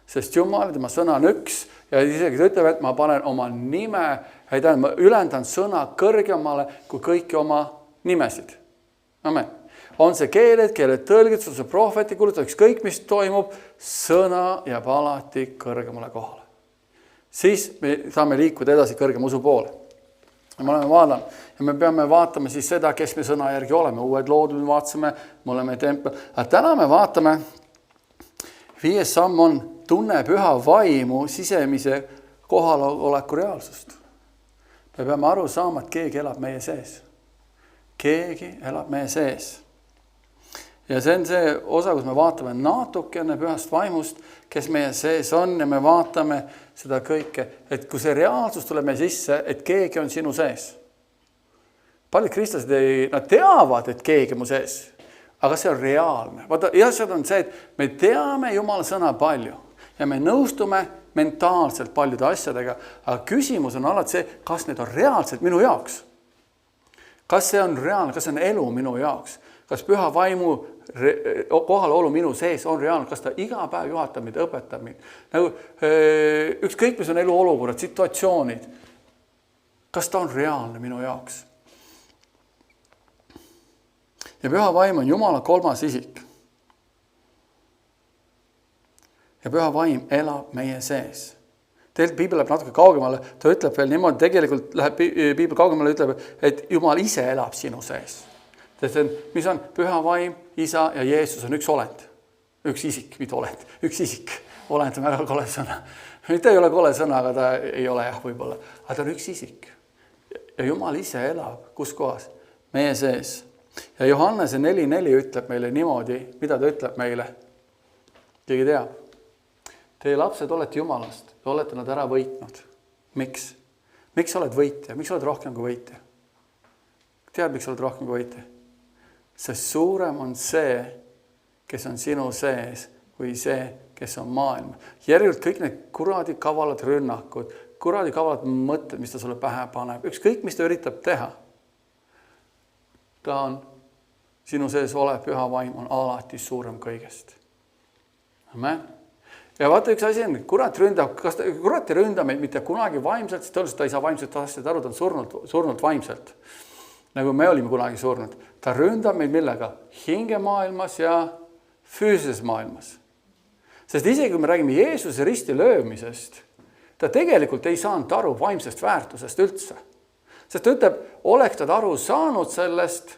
Sest Jumal, tema sõna on üks ja isegi ta ütleb, et ma panen oma nime, ma ülendan sõna kõrgemale kui kõiki oma nimesid. Amen. On see keeled tõlgitus, on see prohveti kuulutus, ükskõik mis toimub, sõna jääb alati kõrgemale kohale. Siis me saame liikuda edasi kõrgema usu poole. Ja me oleme vaadanud ja me peame vaatama siis seda, kes me sõna järgi oleme. Uued loodud me vaatsime, me oleme tempel. Aga täna me vaatame, 5. samm on tunne püha vaimu sisemise kohaloleku reaalsust. Me peame aru saama, et keegi elab meie sees. Keegi elab meie sees. Ja see on see osa, kus me vaatame natukene pühast vaimust, kes meie sees on ja me vaatame seda kõike, et kui see reaalsus tuleb meie sisse, et keegi on sinu sees. Paljud kristlased nad teavad, et keegi mu sees, aga see on reaalne. Vaata, ja see on see, et me teame Jumala sõna palju ja me nõustume mentaalselt paljude asjadega, aga küsimus on alati see, kas need on reaalselt minu jaoks. Kas see on reaalne, kas see on elu minu jaoks? Kas püha vaimu kohalolu minu sees on reaalne, kas ta iga päev juhatab meid, õpetab meid. Nagu, ükskõik mis on elu olukorrad, situatsioonid, kas ta on reaalne minu jaoks? Ja püha vaim on Jumala 3. isik. Ja püha vaim elab meie sees. Tegelikult Piibel läheb natuke kaugemale, ta ütleb veel niimoodi, tegelikult läheb Piibel kaugemale, ütleb, et Jumal ise elab sinu sees. Mis on püha vaim, isa ja Jeesus on üks olend. Üks isik, mitte olend. Üks isik. Olend on väga kole sõna. Mitte ei ole kole sõna, aga ta ei ole võib-olla. Aga ta on üks isik. Ja Jumal ise elab. Kus kohas? Meie sees. Ja Johannese 4.4 ütleb meile niimoodi, mida ta ütleb meile. Keegi teab. Teie lapsed olete Jumalast. Te olete nad ära võitnud. Miks? Miks oled võitja? Miks oled rohkem kui võitja? Tead, miks oled rohkem kui võitja? Sest suurem on see, kes on sinu sees, kui see, kes on maailma. Järjelt kõik need kuradi kavalad rünnakud, kuradi kavalad mõtted, mis ta sulle pähe paneb, ükskõik, mis ta üritab teha. Ta on sinu sees olev püha vaim on alati suurem kõigest. Amen. Ja vaata, üks asi on, kurat ei ründa meid mitte kunagi vaimselt, sest tõenäoliselt ta ei saa vaimselt asjad aru, ta on surnud vaimselt. Nagu me olime kunagi surnud. Ta ründab meid millega? Hingemaailmas ja füüsilises maailmas. Sest isegi kui me räägime Jeesuse risti löömisest, ta tegelikult ei saanud aru vaimsest väärtusest üldse. Sest ta ütleb, oleks nad aru saanud sellest,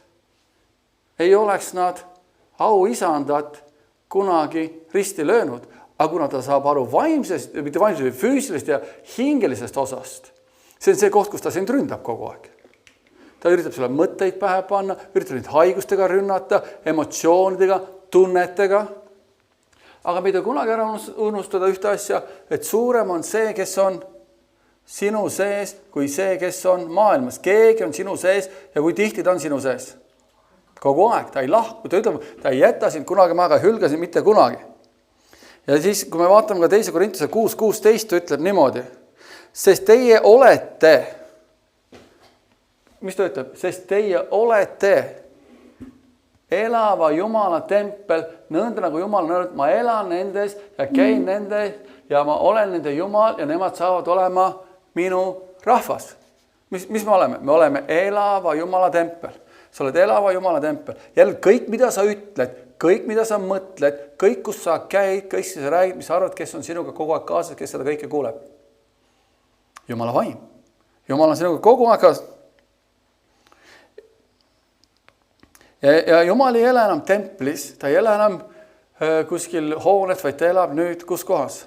ei oleks nad auisandat kunagi risti löönud. Aga kuna ta saab aru vaimsest, mitte vaimsest, füüsilisest ja hingelisest osast, see on see koht, kus ta sind ründab kogu aeg. Ta üritab sulle mõtteid pähe panna, üritab neid haigustega rünnata, emotsioonidega, tunnetega. Aga me ei tohi kunagi ära unustada ühte asja, et suurem on see, kes on sinu sees, kui see, kes on maailmas. Keegi on sinu sees ja kui tihti ta on sinu sees. Kogu aeg, ta ei lahku, ta ütleb, ta ei jäta sind kunagi maha, hülga sind mitte kunagi. Ja siis, kui me vaatame ka 2. Korintuse 6.16, ta ütleb niimoodi, sest teie olete, mis ta ütleb? Sest teie olete elava Jumala tempel, nõnda nagu Jumal on öelnud, ma elan nendes ja käin nendes ja ma olen nende Jumal ja nemad saavad olema minu rahvas. Mis me oleme? Me oleme elava Jumala tempel. Sa oled elava Jumala tempel. Jälle kõik, mida sa ütled, kõik, mida sa mõtled, kõik, kus sa käid, kõik, sa räägid, mis sa arvad, kes on sinuga kogu aeg kaasas, kes seda kõike kuuleb. Jumala vaim. Jumal on sinuga kogu aeg kaasas. Ja Jumal ei ela enam templis, ta ei ela enam kuskil hoones, vaid ta elab nüüd kus kohas?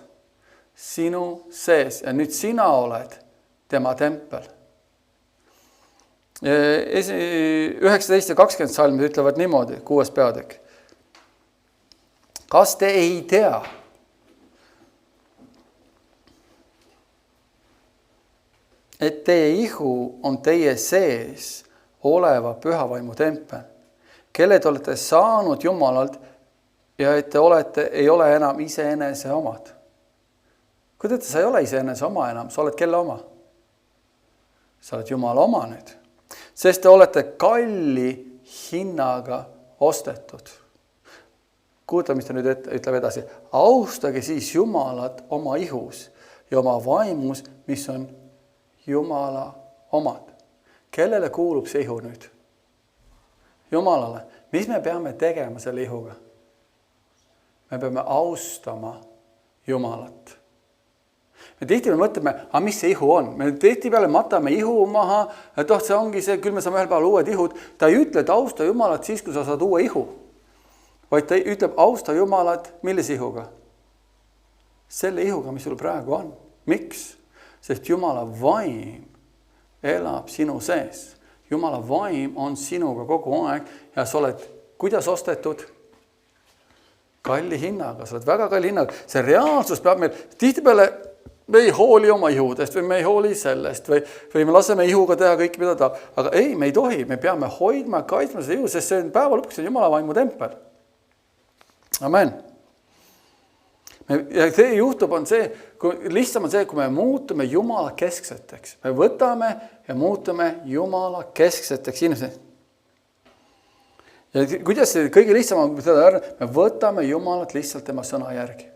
Sinu sees ja nüüd sina oled tema tempel. 19 ja 20 salmid ütlevad niimoodi, 6. peatükk. Kas te ei tea, et teie ihu on teie sees oleva pühavaimu tempel, kelle te olete saanud Jumalalt ja et te ei ole enam iseenese omad. Kuidas sa ei ole iseenese oma enam, sa oled kelle oma? Sa oled Jumala oma nüüd, sest te olete kalli hinnaga ostetud. Kuulta, mis ta nüüd ütleb edasi. Austage siis Jumalat oma ihus ja oma vaimus, mis on Jumala omad. Kellele kuulub see ihu nüüd? Jumalale. Mis me peame tegema selle ihuga? Me peame austama Jumalat. Me tihti mõtleme, mis see ihu on? Me tihti peale matame ihu maha, et see ongi see, küll me saame ühel päeval uued ihud. Ta ei ütle, et austa Jumalat siis, kui sa saad uue ihu. Vaid ta ütleb, austa Jumalat millise ihuga? Selle ihuga, mis sul praegu on. Miks? Sest Jumala vaim elab sinu sees. Jumala vaim on sinuga kogu aeg ja sa oled, kuidas ostetud? Kalli hinnaga, sa oled väga kalli hinnaga. See reaalsus peab meil, tihtipeale me ei hooli oma ihudest või me ei hooli sellest või me laseme ihuga teha kõik, mida tahab. Aga ei, me ei tohi, me peame hoidma ja kaitsma seda ihu, sest see on päeva lõpuks Jumala vaimu tempel. Amen. Ja see juhtub on see, lihtsam on see, kui me muutume Jumala keskseteks. Me võtame ja muutume Jumala keskseteks inimesed. Ja kuidas see kõige lihtsam on seda, me võtame Jumalat lihtsalt tema sõna järgi.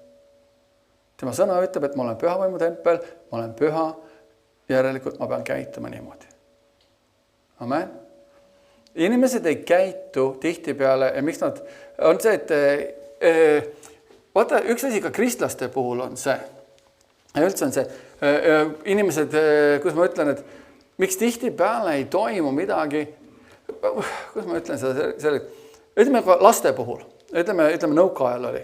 Tema sõna ütleb, et ma olen pühavaimu tempel, ma olen püha, järelikult ma pean käituma niimoodi. Amen. Inimesed ei käitu tihtipeale ja miks nad on see, et vaata, üks asi ka kristlaste puhul on see, ja üldse on see, inimesed, kus ma ütlen, et miks tihtipeale ei toimu midagi, kus ma ütlen seda, ütleme ka laste puhul, ütleme nõukaajal oli,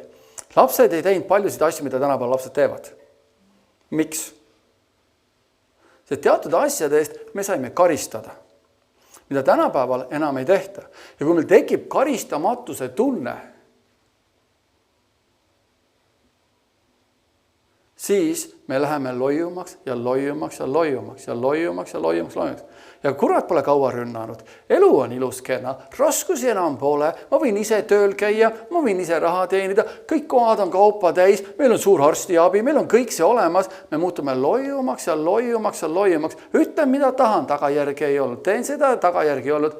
lapsed ei teinud paljusid asju, mida tänapäeval lapsed teevad. Miks? See teatud asjade eest me saime karistada, mida tänapäeval enam ei tehta. Ja kui meil tekib karistamatuse tunne, siis me läheme loiumaks ja loiumaks ja loiumaks ja loiumaks ja loiumaks, loiumaks. Ja kurat pole kaua rünnanud. Elu on ilus kena, raskusi enam pole, ma võin ise tööl käia, ma võin ise raha teenida, kõik kohad on kaupa täis, meil on suur arstiabi, meil on kõik see olemas, me muutume loiumaks ja loiumaks ja loiumaks. Ütlen, mida tahan, tagajärgi ei olnud, teen seda, tagajärgi ei olnud.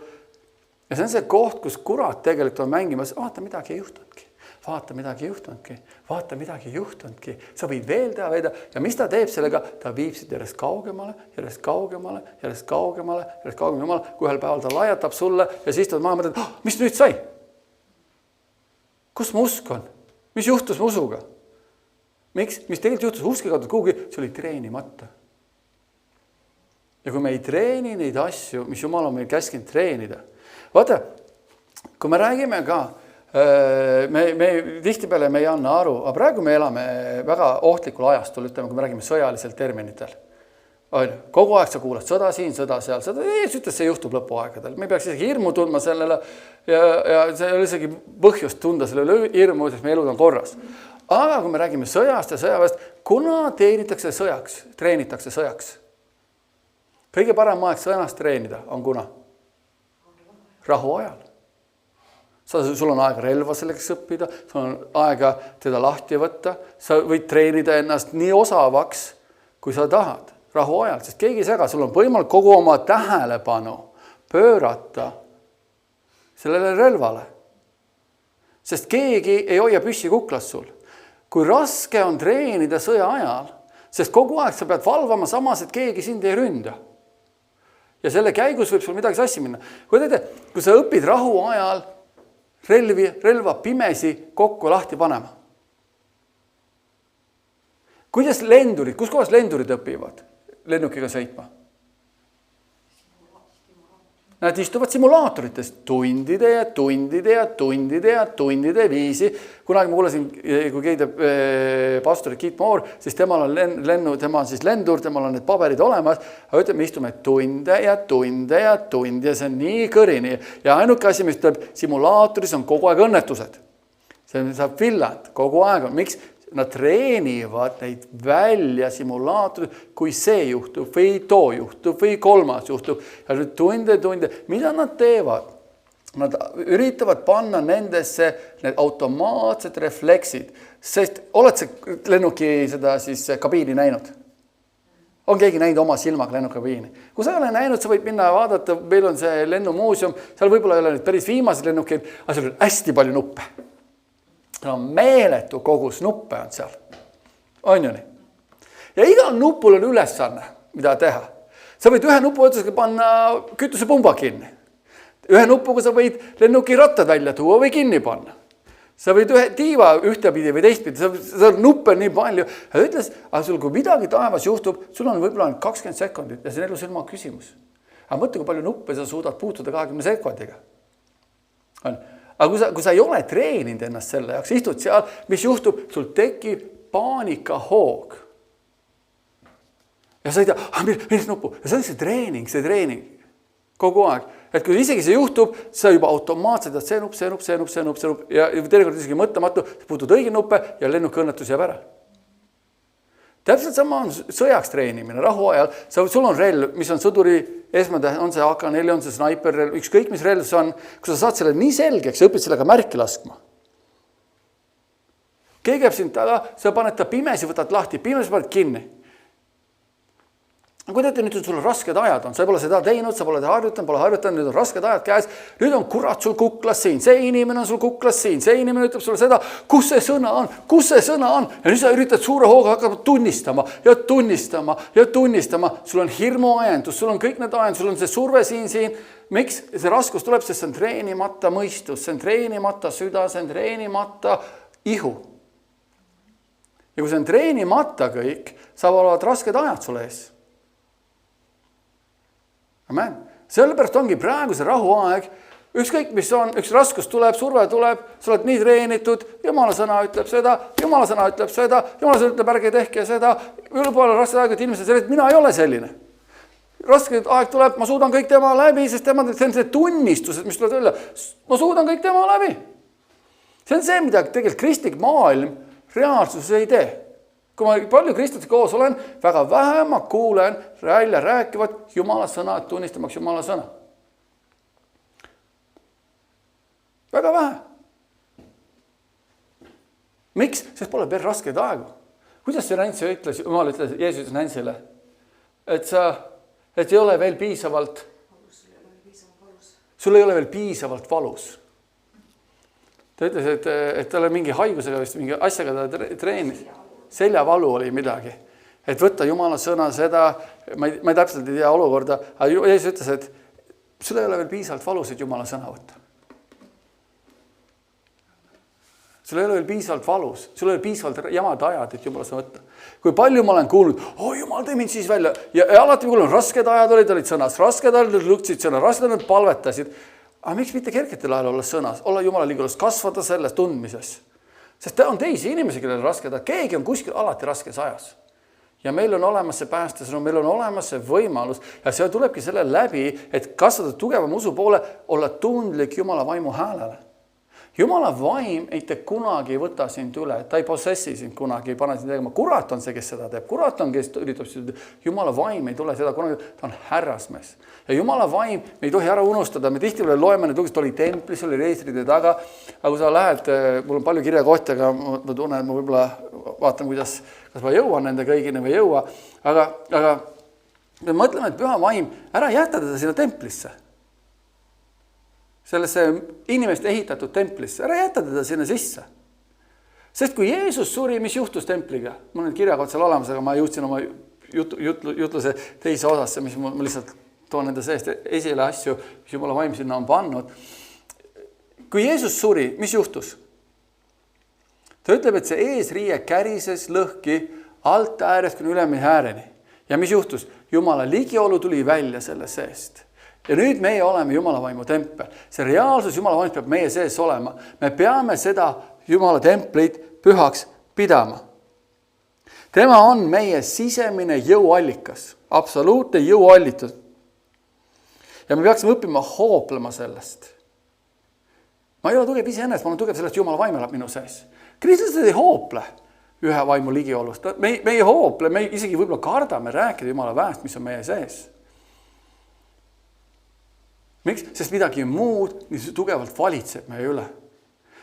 Ja see on see koht, kus kurat tegelikult on mängimas, vaata, midagi ei juhtunudki. Vaata, midagi ei juhtunudki. Vaata, midagi ei juhtunudki. Sa võid veel teha veeda. Ja mis ta teeb sellega? Ta viib siit järjest kaugemale, järjest kaugemale, järjest kaugemale, järjest kaugemale. Kui ühel päeval ta lajatab sulle ja siis ta maha mõtled, mis nüüd sai? Kus mu usk on? Mis juhtus mu usuga? Miks? Mis tegelikult juhtus? Usk ei kaotud kuhugi, see oli treenimata. Ja kui me ei treeni neid asju, mis Jumal on meil käskinud treenida. Vaata, kui me räägime ka me tihtipeale me ei anna aru, aga praegu me elame väga ohtlikul ajastul, ütleme, kui me räägime sõjalisel terminitel. Kogu aeg sa kuulad sõda siin, sõda seal, sõda, ütles, see juhtub lõpuaegadel. Me peaks isegi hirmu tundma sellele ja see ei ole isegi põhjust tunda sellele hirmu, sest meie elud on korras. Aga kui me räägime sõjast ja sõjaväest, kuna treenitakse sõjaks? Kõige parem aeg sõjast treenida on kuna? Rahu ajal. Sul on aega relva selleks õppida, sul on aega teda lahti võtta, sa võid treenida ennast nii osavaks, kui sa tahad rahu ajal, sest keegi ei sega, sul on võimalik kogu oma tähelepanu pöörata sellele relvale. Sest keegi ei hoia püssi kuklas sul. Kui raske on treenida sõja ajal, sest kogu aeg sa pead valvama samas, et keegi sind ei ründa. Ja selle käigus võib sul midagi sassi minna. Kui sa õpid rahu ajal relva pimesi kokku lahti panema. Kuidas lendurid, kus kohas lendurid õpivad lennukiga sõitma? Nad istuvad simulaatorites tundide viisi. Kunagi ma kuulasin, kui keegi pastori Keith Moore, siis tema on lendur, temal on need paberid olemas, aga ütleme, istume tunde ja see on nii kõrini. Ja ainuke asi, mis tuleb simulaatoris, on kogu aeg õnnetused. See saab villand, kogu aeg on. Miks? Nad treenivad neid välja simulaatorid, kui see juhtub või too juhtub või kolmas juhtub. Ja nüüd tunde, mida nad teevad? Nad üritavad panna nendesse need automaatsed refleksid. Sest oled see lennuki seda siis kabiini näinud? On keegi näinud oma silmaga lennukabiini? Kui sa ei ole näinud, sa võid minna ja vaadata, meil on see lennumuuseum, seal võib-olla ei ole nüüd päris viimased lennukeid, aga seal on hästi palju nuppe. Seal on meeletu kogus nuppe on seal. On ju nii? Ja igal nupul on ülesanne, mida teha. Sa võid ühe nupu otsesega panna kütusepumba kinni. Ühe nupuga sa võid lennuki rattad välja tuua või kinni panna. Sa võid ühe tiiva ühtepidi või teistpidi, sa nuppe on nii palju. Ja ütles, aga sul kui midagi taevas juhtub, sul on võib-olla 20 sekundit ja see on elu silma küsimus. Aga mõtle, kui palju nuppe sa suudad puutuda 20 sekundiga. Aga kui sa ei ole treeninud ennast selle jaoks, istud seal, mis juhtub, sul tekib paanikahoog. Ja sa ei tea, millist nuppu. Ja see on see treening. Kogu aeg. Et kui isegi see juhtub, sa juba automaatselt, et see nupp. Ja tegelikult isegi mõtlematu, puutud õige nuppe ja lennuki õnnetus jääb ära. Täpselt sama on sõjaks treenimine, rahu ajal. Sul on relv, mis on sõduri esmatäht, on see AK-4, on see sniperrelv, ükskõik mis relv see on. Kui sa saad selle nii selgeks, sa õpid sellega märki laskma. Keegi jääb sind taga, sa paned ta pimesi, võtad lahti, pimesi paned kinni. Kui teete, nüüd sul rasked ajad on, sa pole seda teinud, sa pole harjutanud, nüüd on rasked ajad käes, nüüd on kurat sul kuklas siin, see inimene on sul kuklas siin, see inimene ütleb sulle seda, kus see sõna on, ja nüüd sa üritad suure hooga hakkama tunnistama, sul on hirmuajendus, sul on kõik need ajendus, sul on see surve siin, miks see raskus tuleb, sest see on treenimata mõistus, see on treenimata süda, see on treenimata ihu. Ja kui see on treenimata kõik, saavad olevat rasked ajad sulle ees. Amen. Sellepärast ongi praegu see rahuaeg, ükskõik mis on, üks raskus tuleb, surve tuleb, sa oled nii treenitud, Jumala sõna ütleb seda, Jumala sõna ütleb ärge tehke seda, ülpoole rasked aeg, et inimesed sellised, mina ei ole selline. Raske aeg tuleb, ma suudan kõik tema läbi, sest tema see on see tunnistused, mis tuleb välja, ma suudan kõik tema läbi. See on see, mida tegelikult kristlik maailm reaalsuses ei tee. Kui ma palju kristlaste koos olen, väga vähe ma kuulen välja rääkivad Jumala sõna, tunnistamaks Jumala sõna. Väga vähe. Miks? Sest pole veel raskeid aegu. Kuidas see Nancy ütles, Jumal ütles, Jeesus ütles Nancy'le, et ei ole veel piisavalt, sul ei ole veel piisavalt valus. Ta ütles, et tal on mingi haigusega, mingi asjaga ta treenis. Seljavalu oli midagi, et võtta Jumala sõna seda, ma ei täpselt ei tea olukorda, aga Jeesus ütles, et sul ei ole veel piisavalt valus, et Jumala sõna võtta. Sul ei ole veel piisavalt valus, sul ei ole piisavalt jamad ajad, et Jumala sõna võtta. Kui palju ma olen kuulnud, Jumal, tee mind siis välja, ja alati kuulen, rasked ajad olid sõnas, rasked ajad lüksid sõna, rasked ajad palvetasid. aga miks mitte kergetel ajal olla sõnas, olla Jumala liigulas, kasvada selles tundmises. Sest ta on teisi inimesi, kellel raske, keegi on kuskil alati raskes ajas. Ja meil on olemas see päästesõnum, meil on olemas see võimalus ja see tulebki selle läbi, et kasvada tugevam usu poole, olla tundlik Jumala vaimu häälele. Jumala vaim ei te kunagi ei võta sind üle, ta ei possessi sind kunagi, ei pane sind tegema. Kurat on see, kes seda teeb. Kurat on, kes üritab seda. Jumala vaim ei tule seda kunagi, ta on härrasmees. Ja Jumala vaim me ei tohi ära unustada. Me tihti loeme need lugesed, oli templis, oli reestride taga. Aga kui sa lähed, mul on palju kirjakohti, aga ma tunnen, et ma võib-olla vaatan, kuidas, kas ma jõuan nende kõigini või jõua. Aga me mõtleme, et püha vaim, ära jäta teda sinna templisse. Sellesse inimeste ehitatud templisse, ära jäta teda sinna sisse. Sest kui Jeesus suri, mis juhtus templiga? Mul on kirjakord seal olemas, aga ma jõudsin oma jutluse teise osasse, mis ma lihtsalt toon nende seest esile asju, mis Jumala vaim sinna on pannud. Kui Jeesus suri, mis juhtus? Ta ütleb, et see eesriie kärises lõhki alt äärest kuni ülemi ääreni. Ja mis juhtus? Jumala ligiolu tuli välja selle seest. Ja nüüd meie oleme Jumala vaimu tempel. See reaalsus Jumala vaimust peab meie sees olema. Me peame seda Jumala templit pühaks pidama. Tema on meie sisemine jõuallikas. Absoluutne jõuallitus. Ja me peaksime õppima hooplema sellest. Ma ei ole tugev iseenesest, ma olen tugev sellest, Jumala vaim elab minu sees. Kristlased ei hoople ühe vaimu ligiolust. Me ei hoople, me isegi võib-olla kardame rääkida Jumala väest, mis on meie sees. Miks? Sest midagi muud, mis tugevalt valitseb meie üle.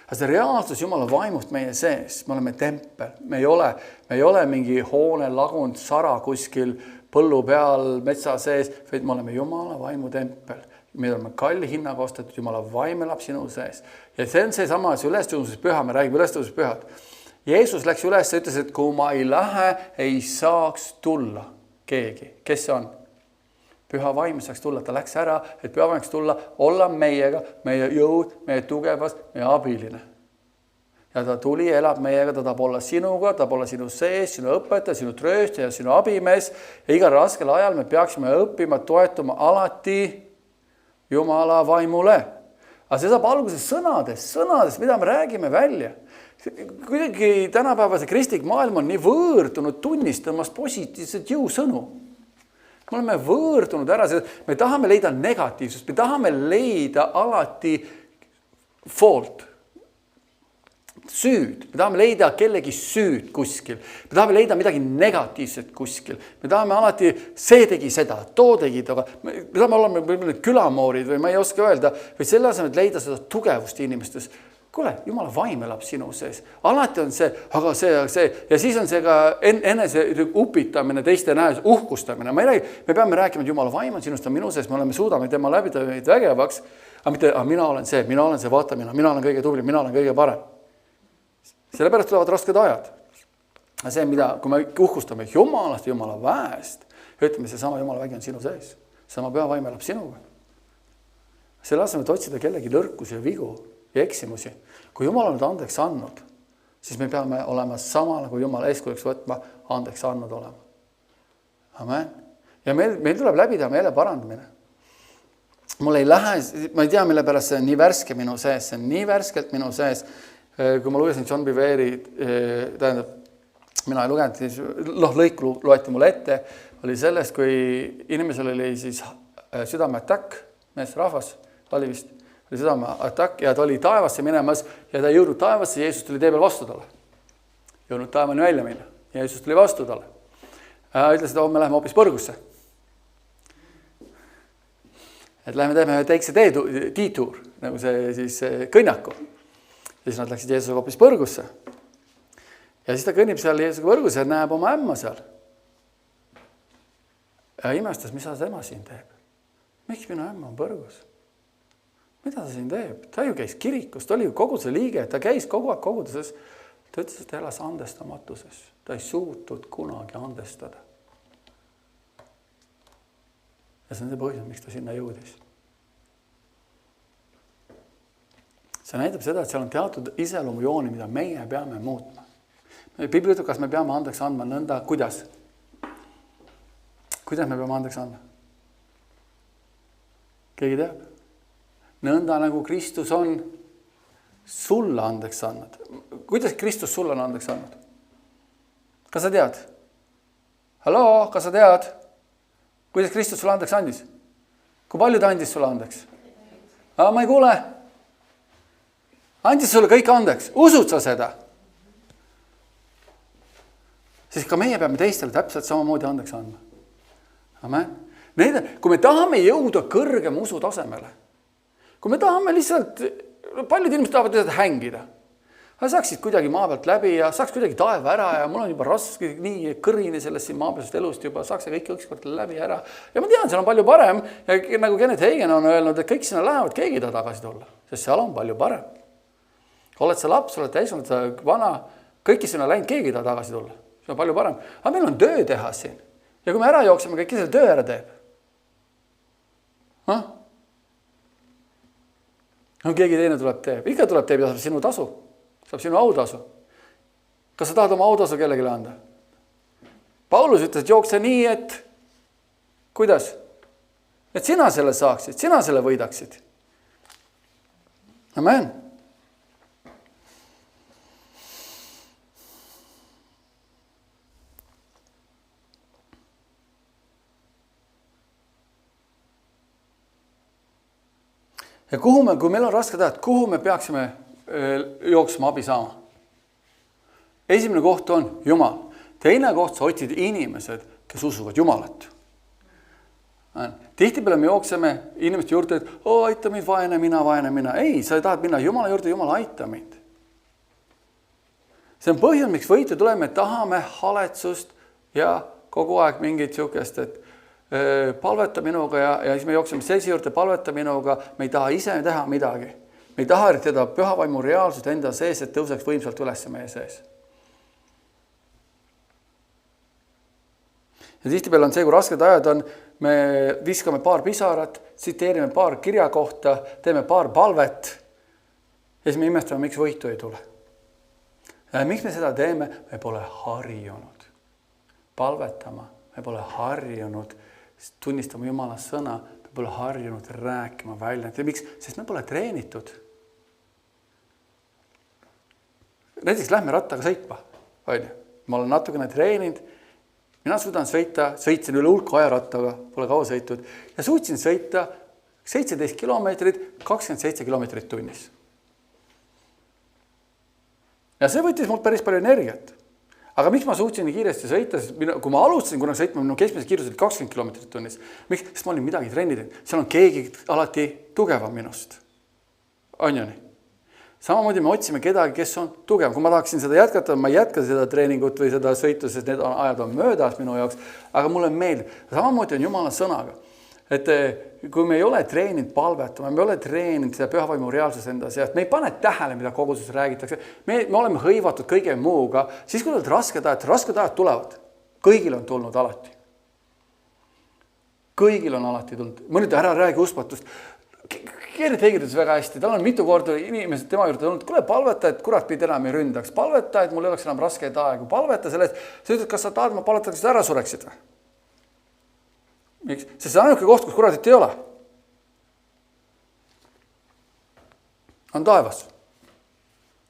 Aga see reaalsus Jumala vaimust meie sees, me oleme tempel, me ei ole mingi hoone lagund sara kuskil põllu peal metsa sees, vaid me oleme Jumala vaimu tempel. Me oleme kalli hinnaga ostetud, Jumala vaim elab sinu sees. Ja see on see sama ülestõusmises püha, me räägime ülestõusmises pühad. Jeesus läks üles ja ütles, et kui ma ei lähe, ei saaks tulla keegi. Kes see on? Püha vaim saaks tulla, ta läks ära, et püha vaim saaks tulla, olla meiega, meie jõud, meie tugevas, meie abiline. Ja ta tuli, elab meiega, ta tahab olla sinuga, ta tahab olla sinu sees, sinu õpetaja, sinu trööstaja, sinu abimees. Ja igal raskel ajal me peaksime õppima, toetuma alati Jumala vaimule. Aga see saab alguses sõnades, mida me räägime välja. Kuidagi tänapäevase kristlik maailm on nii võõrdunud tunnistamas positiivset jõusõnu. Me oleme võõrdunud ära, me tahame leida negatiivsust, me tahame leida alati fault, süüd, me tahame leida kellegi süüd kuskil, me tahame leida midagi negatiivset kuskil, me tahame alati, see tegi seda, too tegi toga, me tahame olla külamoorid või ma ei oska öelda, või selle asemel, et leida seda tugevust inimestes. Kuule, Jumala vaim elab sinu sees. Alati on see, aga see. Ja siis on see ka enese upitamine, teiste näes uhkustamine. Me peame rääkima, et Jumala vaim on sinust, on minu sees, me suudame tema läbida meid vägevaks. Aga mitte, mina olen see, vaata mina olen kõige tubli, mina olen kõige parem. Sellepärast tulevad rasked ajad. See, kui me uhkustame Jumalast, Jumala väest, ütleme, see sama Jumala vägi on sinu sees. Sama püha vaim elab sinuga. Selle asemel, et otsida kellegi nõrkusi ja vigu ja eksimusi. Kui Jumal on andeks andnud, siis me peame olema sama, nagu Jumal eeskujuks võtma, andeks andnud olema. Amen. Ja meil tuleb läbida meele parandamine. Mul ei lähe, ma ei tea, mille pärast see on nii värske minu sees, see on nii värskelt minu sees. Kui ma lugesin John Bevere, tähendab, mina ei lugenud, siis lõiku loeti mulle ette, oli sellest, kui inimesel oli siis südameatakk, mees rahvas, oli vist, oli südameatakk ja ta oli taevasse minemas ja ta ei jõudnud taevasse, Jeesus tuli tee peal vastu talle. Jõudnud taevani välja minna. Jeesus tuli vastu talle. Ütles, et me läheme hoopis põrgusse. Et läheme teeme teikse tiituur, nagu see siis kõnnaku. Ja siis nad läksid Jeesusega hoopis põrgusse. Ja siis ta kõnnib seal Jeesusega põrgusse ja näeb oma ämma seal. Ja imestas, mis sa ema siin teeb. Miks minu ämma on põrgus? Mida ta siin teeb? Ta ju käis kirikus, ta oli ju koguduse liige, ta käis kogu aeg koguduses. Ta ütles, et ta elas andestamatuses. Ta ei suutnud kunagi andestada. Ja see on see põhjus, miks ta sinna jõudis. See näitab seda, et seal on teatud iseloomujooni, mida meie peame muutma. Piibli ütleb, kas me peame andeks andma nõnda, kuidas? Kuidas me peame andeks andma? Keegi teab? nõnda nagu Kristus on sulle andeks andnud. Kuidas Kristus sulle on andeks andnud? Kas sa tead? Halloo, kas sa tead? Kuidas Kristus sulle andeks andis? Kui palju ta andis sulle andeks? Ma ei kuule. Andis sulle kõik andeks. Usud sa seda? Siis ka meie peame teistele täpselt samamoodi andeks andma. Amen. Kui me tahame jõuda kõrgema usu tasemele, kui me tahame lihtsalt, paljud inimesed tahavad lihtsalt hängida. Saaksid kuidagi maa pealt läbi ja saaks kuidagi taeva ära ja mul on juba raske nii kõrini sellest siin maapealsest elust juba, saaks kõik ükskord läbi ära. Ja ma tean, seal on palju parem ja nagu Kenneth Hagin on öelnud, et kõik sinna lähevad, keegi ta tagasi tulla, sest seal on palju parem. Oled sa laps, oled täisnud, sa vana, kõiki sinna läinud, keegi ta tagasi tulla. See on palju parem. Aga meil on töö teha siin. Ja kui me ära jookseme, kõik selle töö ära teeb. Keegi teine tuleb teeb. Ikka tuleb teeb ja saab sinu tasu. Saab sinu autasu. Kas sa tahad oma autasu kellelegi anda? Paulus ütles, et jookse nii, et kuidas? Et sina selle saaksid, sina selle võidaksid. Amen. Ja kui meil on raske teha, kuhu me peaksime jooksma abi saama? Esimene koht on Jumal. Teine koht, sa otsid inimesed, kes usuvad Jumalat. Tihtipeale me jookseme inimeste juurde, et aita mind, vaene mina. Ei, sa tahad minna Jumala juurde, Jumal aita mind. See on põhjus, miks võitu tuleme, tahame haletsust ja kogu aeg mingit siukest, et palveta minuga ja siis me jookseme sellise juurde, palveta minuga, me ei taha ise teha midagi. Me ei taha teda pühavaimu reaalsust enda sees, et tõuseks võimsalt üles meie sees. Ja tihtipeale on see, kui rasked ajad on, me viskame paar pisarat, tsiteerime paar kirja kohta, teeme paar palvet ja siis me imestame, miks võitu ei tule. Ja miks me seda teeme? Me pole harjunud palvetama, me pole harjunud tunnistama Jumala sõna, me pole harjunud rääkima välja. Miks? Sest me pole treenitud. Näiteks lähme rattaga sõitma. Ma olen natukene treeninud. Mina suudan sõitsin üle hulka aja rattaga, pole kaua sõitud. Ja suutsin sõita 17 kilomeetrit, 27 kilomeetrit tunnis. Ja see võttis mult päris palju energiat. Aga miks ma suutsin nii kiiresti sõita? Kui ma alustasin kunagi sõitma, minu keskmise kiirus oli 20 kilomeetrit tunnis. Miks? Sest ma olin midagi treeninud. Seal on keegi alati tugevam minust. On ju nii? Samamoodi me otsime kedagi, kes on tugev. Kui ma tahaksin seda jätkata, ma ei jätka seda treeningut või seda sõitu, sest need ajad on möödas minu jaoks. Aga mulle meeldib. Samamoodi on Jumala sõnaga. Et kui me ei ole treeninud palvetama, me ei ole treeninud seda pühavaimu reaalsust enda seast, me ei pane tähele, mida koguses räägitakse, me oleme hõivatud kõige muuga, siis kui oled rasked ajad tulevad. Kõigil on tulnud alati. Kõigil on alati tulnud. Mõned ära räägi uspatust. Kenneth Hagin ütles väga hästi, tal on mitu korda inimesed tema juurde tulnud, kuule palveta, et kurat pidi enam ei ründaks, palveta, et mul ei oleks enam raskeid aegu, palveta sellest, sa ütled, kas sa tahad, ma palvetan, kas sa ära sureksid või? Miks? Sest see on ainuke koht, kus kuratit ei ole. On taevas.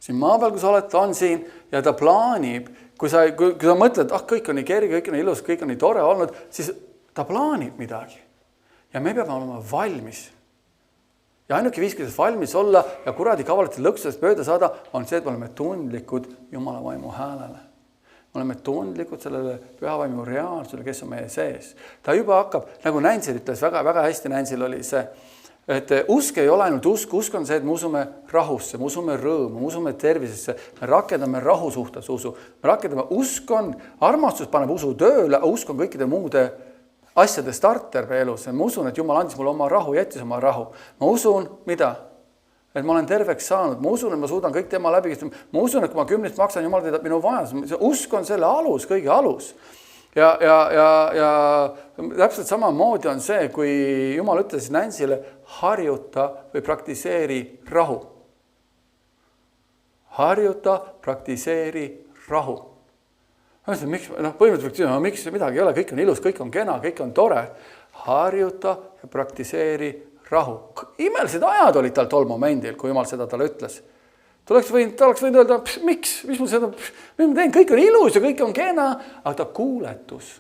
Siin maa peal, kui sa oled, ta on siin ja ta plaanib, kui sa mõtled, kõik on nii kerge, kõik on nii ilus, kõik on nii tore olnud, siis ta plaanib midagi. Ja me peame olema valmis. Ja ainuke viis, kuidas valmis olla ja kuradi kavalati lõksusest mööda saada, on see, et me oleme tundlikud Jumala vaimu häälele. Me oleme tundlikud sellele pühavaimu reaalsusele, kes on meie sees. Ta juba hakkab, nagu Nansil ütles, väga hästi Nansil oli see, et usk ei ole ainult usk on see, et me usume rahusse, me usume rõõmu, me usume tervisesse, me rakendame rahu suhtes usu. Me rakendame, usk on, armastus paneb usu tööle, usk on kõikide muude asjade starter meie elus. Ma usun, et Jumal andis mulle oma rahu, jättis oma rahu. Ma usun, mida? Et ma olen terveks saanud. Ma usun, et ma suudan kõik tema läbi. Ma usun, et kui ma 10 maksan, Jumal teedab minu vajadus. Usk on selle alus, kõige alus. Ja täpselt samamoodi on see, kui Jumal ütles Nansile, harjuta või praktiseeri rahu. Harjuta, praktiseeri rahu. Põhimõtteliselt, miks midagi ei ole, kõik on ilus, kõik on kena, kõik on tore. Harjuta ja praktiseeri rahu. Imelised ajad olid tal tol momendil, kui Jumal seda talle ütles. Ta oleks võinud öelda, miks ma seda, mis ma teen, kõik on ilus ja kõik on kena, aga ta kuuletus.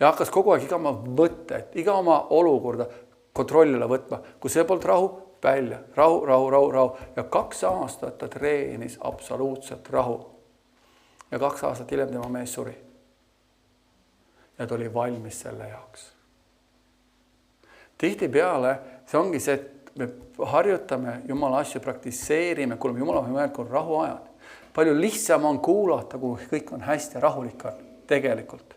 Ja hakkas kogu aeg iga oma võtted, iga oma olukorda kontrollile võtma. Kui see polnud rahu, välja. Rahu. Ja 2 aastat ta treenis absoluutselt rahu. Ja 2 aastat hiljem tema mees suri. Ja ta oli valmis selle jaoks. Tihtipeale see ongi see, et me harjutame Jumala asju, praktiseerime, kuuleme Jumala vahel, kui on rahuajad. Palju lihtsam on kuulata, kui kõik on hästi ja rahulik on tegelikult.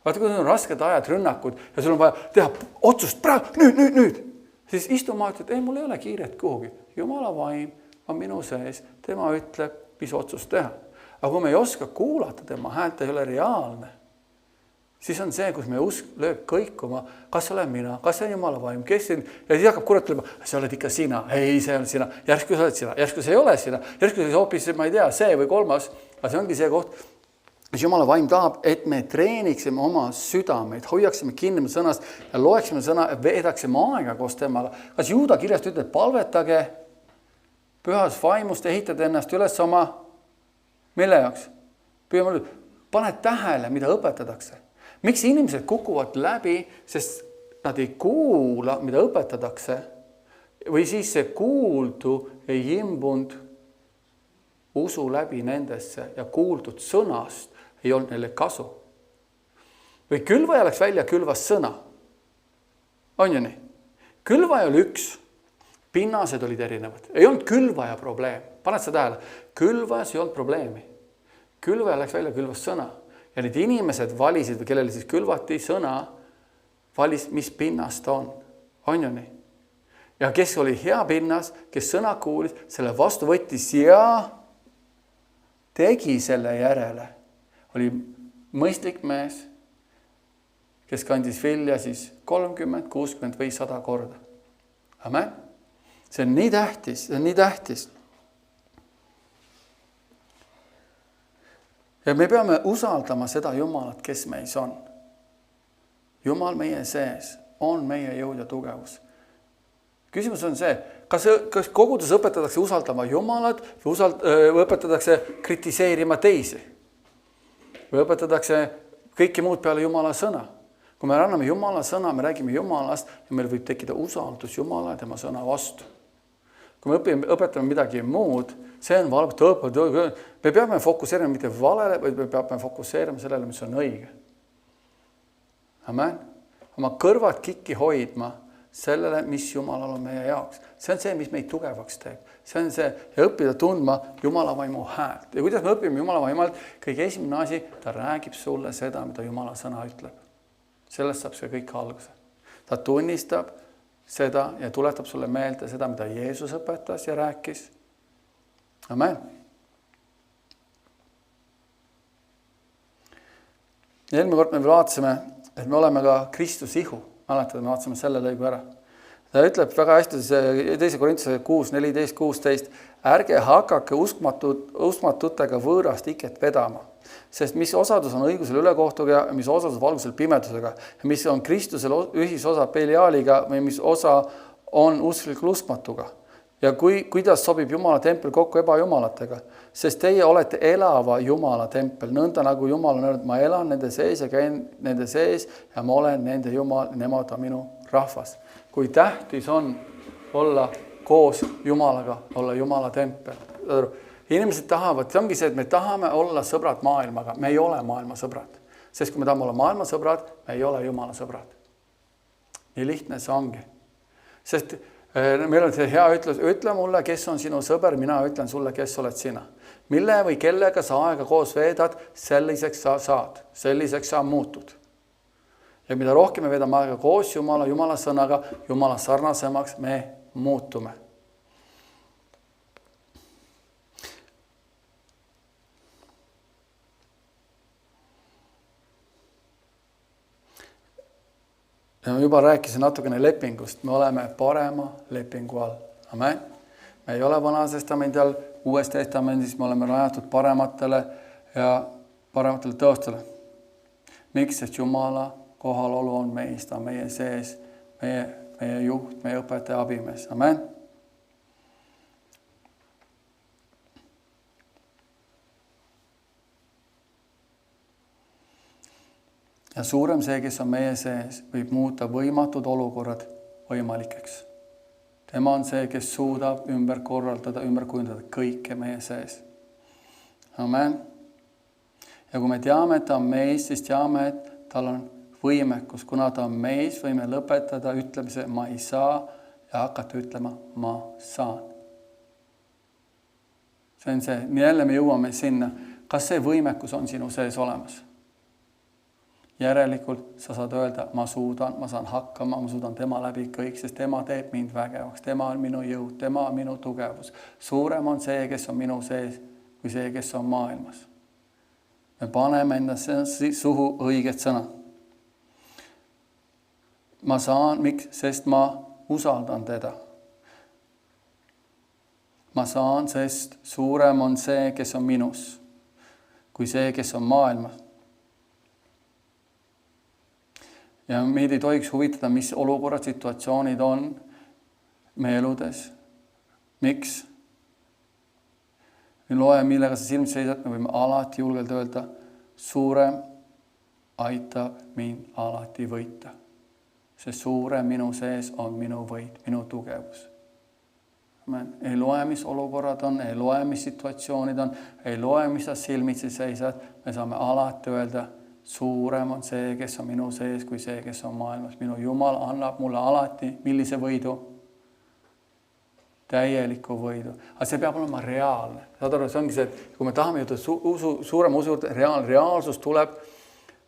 Vaata, kui on rasked ajad, rünnakud ja sul on vaja teha otsust praegu, nüüd. Siis istuma, et ei, mul ei ole kiiret kuhugi. Jumala vaim on minu sees, tema ütleb, mis otsust teha. Aga kui me ei oska kuulata, tema häält ei ole reaalne, siis on see, kus me usk lööb kõikuma, kas olen mina, kas see on Jumala vaim, kes siin, ja siis hakkab kurat tulema, see oled ikka sina, ei, see on sina, järsku sa oled sina, järsku see ei ole sina, järsku see hoopis, ma ei tea, see või kolmas, aga see ongi see koht, mis Jumala vaim tahab, et me treeniksime oma südameid, hoiaksime kinni sõnast ja loeksime sõna, veedaksime aega koos temaga. Kas Juuda kirjast ütleb, palvetage pühas vaimust, ehitad ennast üles oma, mille jaoks? Pane tähele, mida õpetatakse. Miks inimesed kukuvad läbi, sest nad ei kuula, mida õpetatakse, või siis see kuuldu ei imbunud usu läbi nendesse ja kuuldud sõnast ei olnud neile kasu. Või külvaja läks välja, külvas sõna. On ju nii? Külvaja oli üks, pinnased olid erinevad. Ei olnud külvaja probleem. Paned sa tähele? Külvajas ei olnud probleemi. Külvaja läks välja, külvas sõna. Ja need inimesed valisid, või kellele siis külvati sõna, valis, mis pinnast on. On ju nii? Ja kes oli hea pinnas, kes sõna kuulis, selle vastu võttis ja tegi selle järele. Oli mõistlik mees, kes kandis vilja siis 30, 60 või 100 korda. Amen? See on nii tähtis, see on nii tähtis. Ja me peame usaldama seda Jumalat, kes meis on. Jumal meie sees on meie jõud ja tugevus. Küsimus on see, kas kogudus õpetatakse usaldama Jumalat või õpetatakse kritiseerima teisi? Või õpetatakse kõike muud peale Jumala sõna? Kui me anname Jumala sõna, me räägime Jumalast ja meil võib tekkida usaldus Jumala ja tema sõna vastu. Kui me õpetame midagi muud, see on valge. Me peame fokuseerima mitte valele, vaid me peame fokuseerima sellele, mis on õige. Amen. Oma kõrvad kikki hoidma sellele, mis Jumalal on meie jaoks. See on see, mis meid tugevaks teeb. See on see, ja õppida tundma Jumala vaimu häält. Ja kuidas me õpime Jumala vaimalt? Kõige esimene asi, ta räägib sulle seda, mida Jumala sõna ütleb. Sellest saab see kõik alguse. Ta tunnistab seda ja tuletab sulle meelde seda, mida Jeesus õpetas ja rääkis. Amen. Ja eelmine kord me vaatasime, et me oleme ka Kristus ihu. Mäletad, me vaatasime selle lõigu ära. Ta ütleb väga hästi 2. Korintuse 6, 14, 16. Ärge hakake uskmatutega võõrast iket vedama, sest mis osadus on õigusel ülekohtuga ja mis osadus valgusel pimedusega ja mis on Kristusel ühisosa Beliaaliga või mis osa on usklikul uskmatuga. Ja kuidas sobib Jumala tempel kokku ebajumalatega, sest teie olete elava Jumala tempel, nõnda nagu Jumal on öelnud, ma elan nende sees ja käin nende sees ja ma olen nende Jumal, nemad on minu rahvas. Kui tähtis on olla koos Jumalaga, olla Jumala tempel. Inimesed tahavad, see ongi see, et me tahame olla sõbrad maailmaga, me ei ole maailma sõbrad. Sest kui me tahame olla maailma sõbrad, me ei ole Jumala sõbrad. Nii lihtne see ongi. Sest meil on see hea ütlus, ütle mulle, kes on sinu sõber, mina ütlen sulle, kes oled sina. Mille või kellega sa aega koos veedad, selliseks sa saad, selliseks sa muutud. Ja mida rohkem me veedame aega koos Jumala sõnaga, Jumala sarnasemaks me muutume. Ja ma juba rääkisin natukene lepingust. Me oleme parema lepingu all. Amen. Me ei ole Vanas testamendis all, Uues testamendis me oleme rajatud parematele ja parematele tõostele. Miks? Sest Jumala kohalolu on meis, ta on meie sees, meie juht, meie õpetaja, abimees. Amen. Ja suurem see, kes on meie sees, võib muuta võimatud olukorrad võimalikeks. Tema on see, kes suudab ümber korraldada, ümber kujundada kõike meie sees. Amen. Ja kui me teame, et ta on meis, siis teame, et tal on võimekus. Kuna ta on meis, võime lõpetada ütlemise ma ei saa ja hakata ütlema ma saan. See on see. Jälle me jõuame sinna. Kas see võimekus on sinu sees olemas? Järelikult sa saad öelda, ma suudan, ma saan hakkama, ma suudan tema läbi kõik, sest tema teeb mind vägevaks. Tema on minu jõud, tema on minu tugevus. Suurem on see, kes on minu sees, kui see, kes on maailmas. Me paneme enda suhu õiget sõna. Ma saan, miks? Sest ma usaldan teda. Ma saan, sest suurem on see, kes on minus, kui see, kes on maailmas. Ja meid ei tohiks huvitada, mis olukorrad, situatsioonid on meie eludes. Miks? Me loeme, millega sa silmid seisad, me võime alati julgelt öelda, suurem aitab mind alati võita. See suurem minu sees on minu võit, minu tugevus. Amen. Ei loe, mis olukorrad on, ei loe, mis situatsioonid on, ei loe, mis sa silmitsi seisad. Me saame alati öelda, suurem on see, kes on minu sees, kui see, kes on maailmas. Minu Jumal annab mulle alati, millise võidu? Täieliku võidu. Aga see peab olema reaalne. Saad aru, see ongi see, et kui me tahame jõuda suurema usu, reaalsus tuleb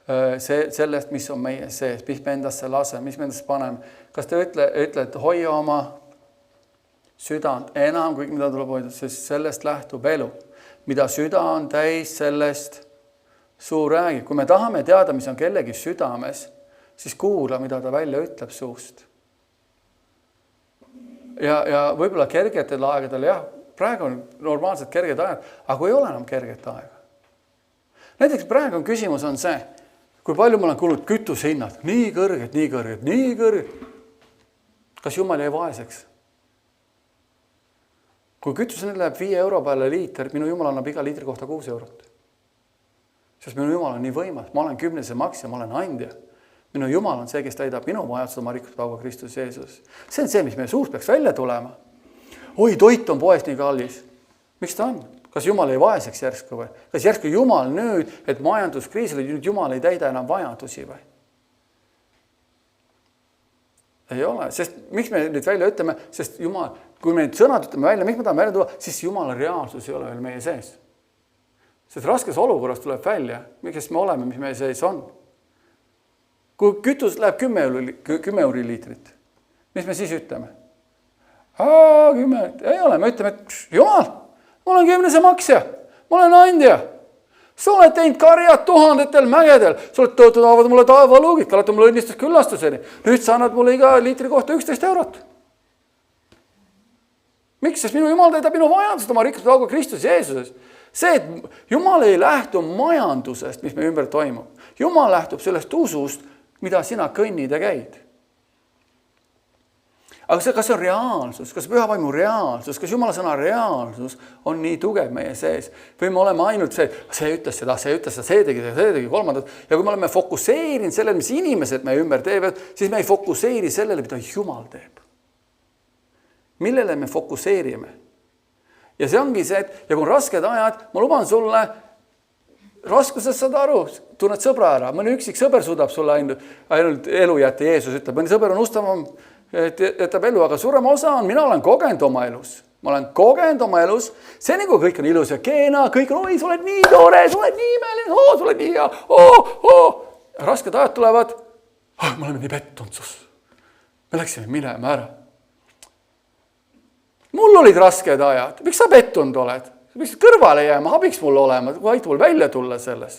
sellest, mis on meie sees, mis me endasse lase, mis me endasse paneme. Kas te ütled, hoia oma südant enam kui mida tuleb hoida, sest sellest lähtub elu. Mida süda on täis, sellest suu räägib. Kui me tahame teada, mis on kellegi südames, siis kuula, mida ta välja ütleb suust. Ja võib-olla kergetel aegadel, jah, praegu on normaalselt kerged ajad, aga kui ei ole enam kerget aega. Näiteks praegu on küsimus on see, kui palju mul on kulnud kütusehinnad, nii kõrged. Kas Jumal jäi vaeseks? Kui kütuse läheb 5 euro peale liiter, minu Jumal annab iga liitri kohta 6 eurot. Sest minu Jumal on nii võimas, ma olen 10. maksja, ma olen andja. Minu Jumal on see, kes täidab minu vajadused oma rikkus pauga Kristus Jeesus. See on see, mis meie suust peaks välja tulema. Oi, toit on poes nii kallis. Miks ta on? Kas Jumal ei vaeseks järsku või? Kas järsku Jumal nüüd, et majanduskriisil nüüd Jumal ei täida enam vajadusi või? Ei ole, sest miks me nüüd välja ütleme, sest Jumal, kui me nüüd sõnad ütleme välja, miks me tahame välja tuua, siis Jumala reaalsus ei ole veel meie sees. Sest raskes olukorras tuleb välja, miks me oleme, mis meie sees on. Kui kütus läheb 10 euri liitrit, mis me siis ütleme? 10, ei ole, me ütleme, et Jumal, ma olen 10. maksja, ma olen andja. Sa oled teinud karjad 1000 mägedel, sa oled tõotavad mulle taevaluugid, kalata mulle õnnistus küllastuseni. Nüüd sa annad mulle iga liitri kohta 11 eurot. Miks? Sest minu Jumal täidab minu vajadused oma rikkus pauga Kristus Jeesuses. See, et Jumal ei lähtu majandusest, mis me ümber toimub. Jumal lähtub sellest usust, mida sina kõnnid ja käid. Aga see, kas see on reaalsus, kas püha vaimu reaalsus, kas Jumala sõna reaalsus on nii tugev meie sees? Või me oleme ainult see ütles seda, see tegi kolmandat. Ja kui me oleme fokuseerinud sellele, mis inimesed meie ümber teevad, siis me ei fokuseeri sellele, mida Jumal teeb. Millele me fokuseerime? Ja see ongi see, et ja kui on rasked ajad, ma luban sulle, raskusest saad aru, tunned sõbra ära. Mõni üksik sõber suudab sulle ainult elu jätta, Jeesus ütleb. Mõni sõber on ustavam, jätab elu, aga suurem osa on, mina olen kogenud oma elus. Ma olen kogenud oma elus. See nagu kõik on ilus ja keena, kõik on, oi, sa oled nii tore, sa oled nii imeline, sa oled nii hea, Rasked ajad tulevad, me oleme nii pettunud sus. Me läksime minema ära. Mul olid rasked ajad. Miks sa pettunud oled? Miks kõrvale jääma? Abiks mul olema, kui aita mul välja tulla selles.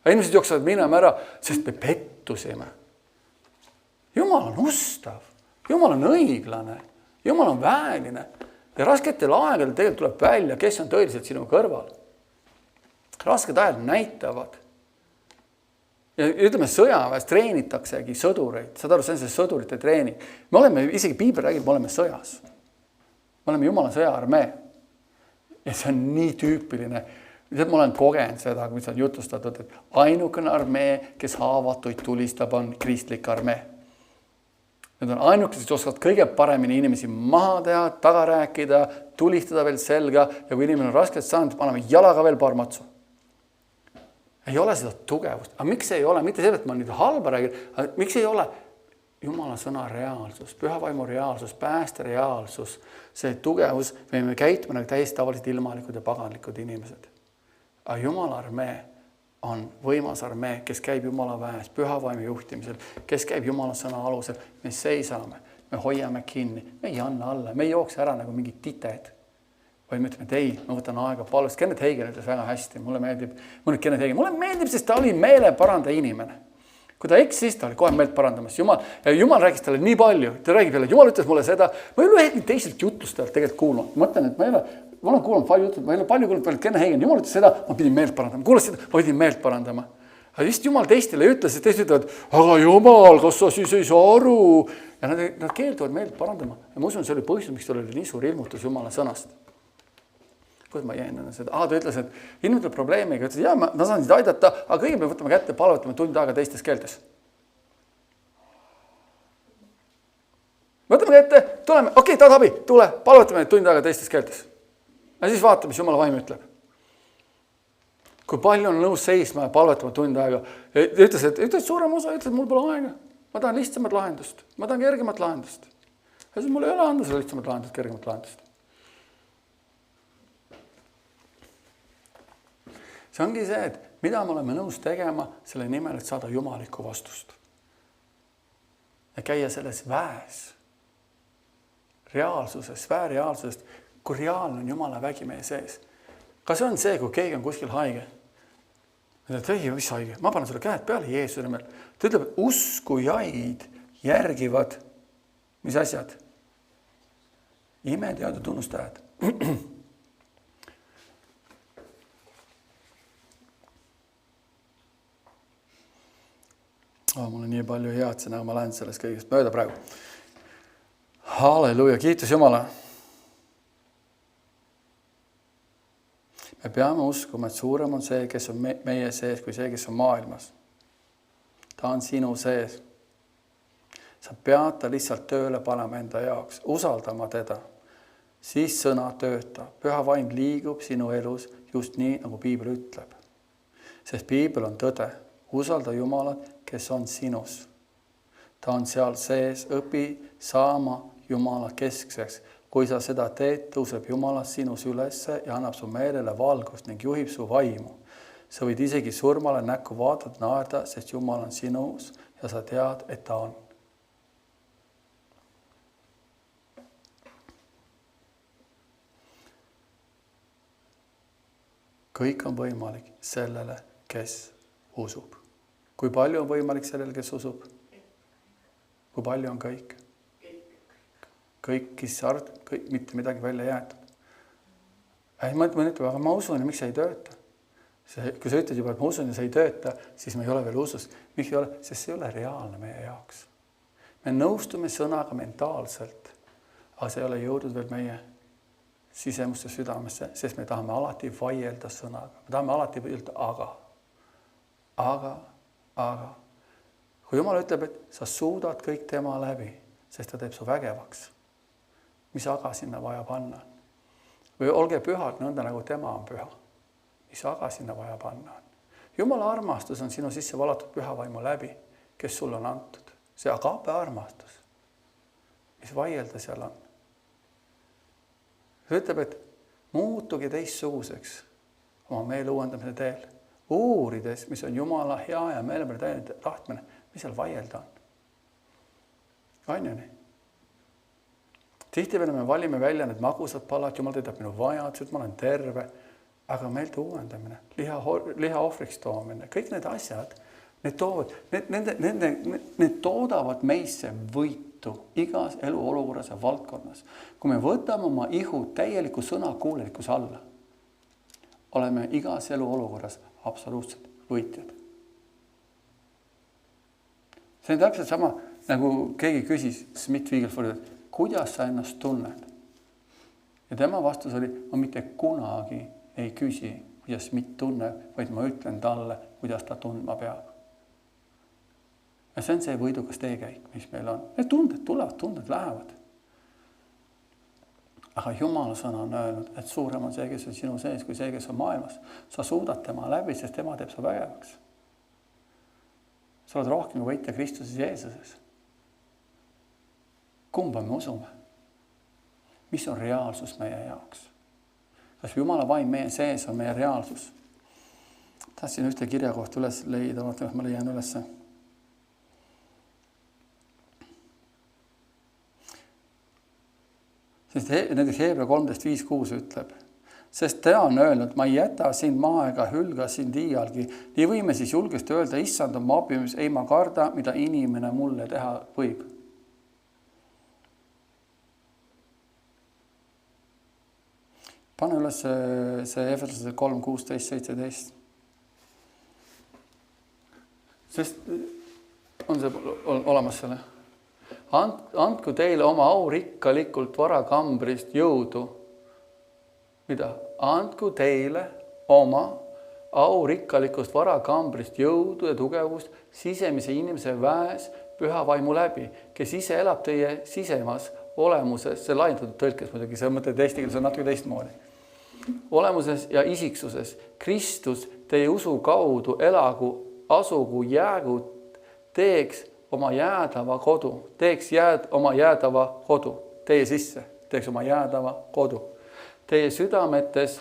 Ja inimesed jooksevad minema ära, sest me pettusime. Jumal on ustav. Jumal on õiglane. Jumal on väeline. Ja rasketel aegadel tegelikult tuleb välja, kes on tõeliselt sinu kõrval. Rasked ajad näitavad. ja ütleme, sõjaväes treenitaksegi sõdureid, saad aru, see on see sõdurite treening. Me oleme, isegi Piibel räägib, me oleme sõjas. Me oleme Jumala sõjaarmee. Ja see on nii tüüpiline. Ma olen kogenud seda, kui see on jutustatud, et ainukene armee, kes haavatuid tulistab, on kristlik armee. Need on ainukesed, kes oskavad kõige paremini inimesi maha teha, taga rääkida, tulistada veel selga ja kui inimene on raskelt saanud, paneme jalaga veel paar matsu. Ei ole seda tugevust. Aga miks ei ole? Mitte see, et ma nüüd halba räägin, aga miks ei ole? Jumala sõna reaalsus, püha vaimu reaalsus, pääste reaalsus, see tugevus, me käitume nagu täiesti tavalised ilmalikud ja paganlikud inimesed. Aga Jumala armee on võimas armee, kes käib Jumala väes, püha vaimu juhtimisel, kes käib Jumala sõna alusel. Me seisame, me hoiame kinni, me ei anna alla, me ei jookse ära nagu mingid tited. Või me ütleme, et ei, ma võtan aega palust. Kenneth Hagin ütles väga hästi, mulle meeldib, sest ta oli meeleparandaja inimene. Kui ta eksis, ta oli kohe meelt parandamas. Jumal rääkis talle nii palju, ta räägib jälle, Jumal ütles mulle seda, ma ei ole ühegi teiselt jutlustajalt tegelikult kuulnud. Ma mõtlen, et ma olen kuulnud palju jutut, ma ei ole palju kuulnud veel Kenneth Hagin. Jumal ütles seda, ma pidin meelt parandama. Kuulas seda, ma pidin meelt parandama. Aga vist Jumal teistele ütles, et teised ütlevad, aga Jumal, kas sa siis ei saa aru? Ja nad keelduvad meelt parandama. Ja ma usun, see oli põhjus, miks tal oli nii suur ilmutus Jumala sõnast. Kuidas ma jäin enne seda? Ta ütles, et ilmutud probleemiga, ütles, ja ma saan sind aidata, aga kõige me võtame kätte, palvetame tund aega teistes keeltes. Võtame kätte, tuleme, okei, tahad abi, tule, palvetame tund aega teistes keeltes. Ja siis vaatame, mis Jumala vaim ütleb. Kui palju on nõus seisma ja palvetama tund aega. Ütles suurem osa, ütles, et mul pole aega. Ma tahan lihtsamat lahendust. Ma tahan kergemat lahendust. Ja siis mul ei ole anda seda lihtsamat lahendust, kergemat lahendust. See ongi see, et mida me oleme nõus tegema selle nimel, et saada jumalikku vastust. Ja käia selles väes, reaalsuses, sfääreaalsusest, kui reaalne on Jumala vägi meie sees. Kas on see, kui keegi on kuskil haige? Mis haige? Ma panen sulle käed peale Jeesuse nimel. Ta ütleb, et uskujaid järgivad, mis asjad? Imed ja tunnustajad. Mul on nii palju head sõna, ma lähen sellest kõigest mööda praegu. Halleluja, kiitus Jumala. Me peame uskuma, et suurem on see, kes on meie sees, kui see, kes on maailmas. Ta on sinu sees. Sa pead ta lihtsalt tööle panema enda jaoks, usaldama teda. Siis sõna töötab. Püha vaim liigub sinu elus just nii, nagu Piibel ütleb. Sest Piibel on tõde. Usalda Jumalat, kes on sinus. Ta on seal sees, õpi saama Jumala keskseks. Kui sa seda teed, tõuseb Jumala sinus ülesse ja annab su meelele valgust ning juhib su vaimu. Sa võid isegi surmale näkku vaadata, naerda, sest Jumal on sinus ja sa tead, et ta on. Kõik on võimalik sellele, kes usub. Kui palju on võimalik sellel, kes usub? Kui palju on kõik? Kõik, mitte midagi välja jäetud. Ma ütleb, aga ma usun ja miks ei tööta? Kui sa ütled juba, et ma usun ja sa ei tööta, siis me ei ole veel usus. Miks ei ole? Sest see ei ole reaalne meie jaoks. Me nõustume sõnaga mentaalselt, aga see ei ole jõudnud veel meie sisemuste südamesse, sest me tahame alati vaielda sõnaga. Me tahame alati öelda aga. Kui Jumal ütleb, et sa suudad kõik tema läbi, sest ta teeb su vägevaks, mis aga sinna vaja panna? Või olge pühad nõnda, nagu tema on püha, mis aga sinna vaja panna on? Jumala armastus on sinu sisse valatud püha vaimu läbi, kes sul on antud. See agape armastus, mis vaielda seal on. Ta ütleb, et muutuge teistsuguseks oma meele uuendamise teel. Uurides, mis on Jumala hea ja meele peale täinud tahtmine, mis seal vaielda on. On ju nii? Tihtipeale me valime välja need magusad palad, Jumal teedab minu vajadused, ma olen terve, aga meelte uuendamine, liha ohvriks toomine, kõik need asjad, need toodavad meisse võitu igas eluolukorras ja valdkonnas. Kui me võtame oma ihu täieliku sõna kuulelikkuse alla, oleme igas eluolukorras absoluutselt võitjad. see on täpselt sama, nagu keegi küsis Smith Wiggleswordilt, kuidas sa ennast tunned? Ja tema vastus oli, ma mitte kunagi ei küsi, kuidas Smith tunneb, vaid ma ütlen talle, kuidas ta tundma peab. Ja see on see võidukas teekäik, mis meil on. Need tunded tulevad, tunded lähevad. Aga Jumala sõna on öelnud, et suurem on see, kes on sinu sees, kui see, kes on maailmas. Sa suudad tema läbi, sest tema teeb sa vägevaks. Sa oled rohkem võitja Kristuses Jeesuses. Kumba me usume? Mis on reaalsus meie jaoks? Kas Jumala vaim meie sees on meie reaalsus? Tahtsin ühte kirja kohta üles leida, vaata, ma leian ülesse. Sest näiteks Hebra 13.5.6 ütleb, sest ta on öelnud, ma ei jäta sind maa ega hülga sind iialgi. Nii võime siis julgesti öelda, issand on ma abimis, ei ma karda, mida inimene mulle teha võib. Pane üles see Efeslased 3.16.17. Sest on see olemas selle? Andku teile oma au rikkalikult varakambrist jõudu. Mida? Andku teile oma au rikkalikust varakambrist jõudu ja tugevust sisemise inimese väes püha vaimu läbi, kes ise elab teie sisemas olemuses, see laiendatud tõlkes muidugi, see mõtled eesti keeles on natuke teistmoodi. Olemuses ja isiksuses. Kristus teie usu kaudu elagu, asugu, jäägu, teeks oma jäädava kodu, oma jäädava kodu, teie sisse, teeks oma jäädava kodu. Teie südametes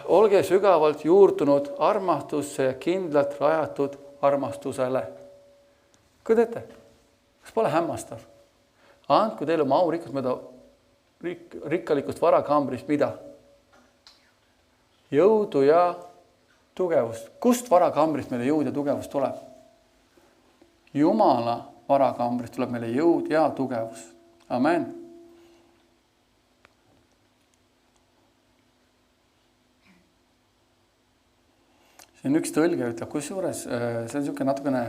olge sügavalt juurdunud armastusse ja kindlalt rajatud armastusele. Kõdete, kas pole hämmastav? Andku teile oma au rikkalikust varakambrist, mida? Jõudu ja tugevust. Kust varakambrist meile jõud ja tugevust tuleb? Jumala varakambrist tuleb meile jõud ja tugevus. Amen. Siin üks tõlge ütleb, kusjuures see on niisugune natukene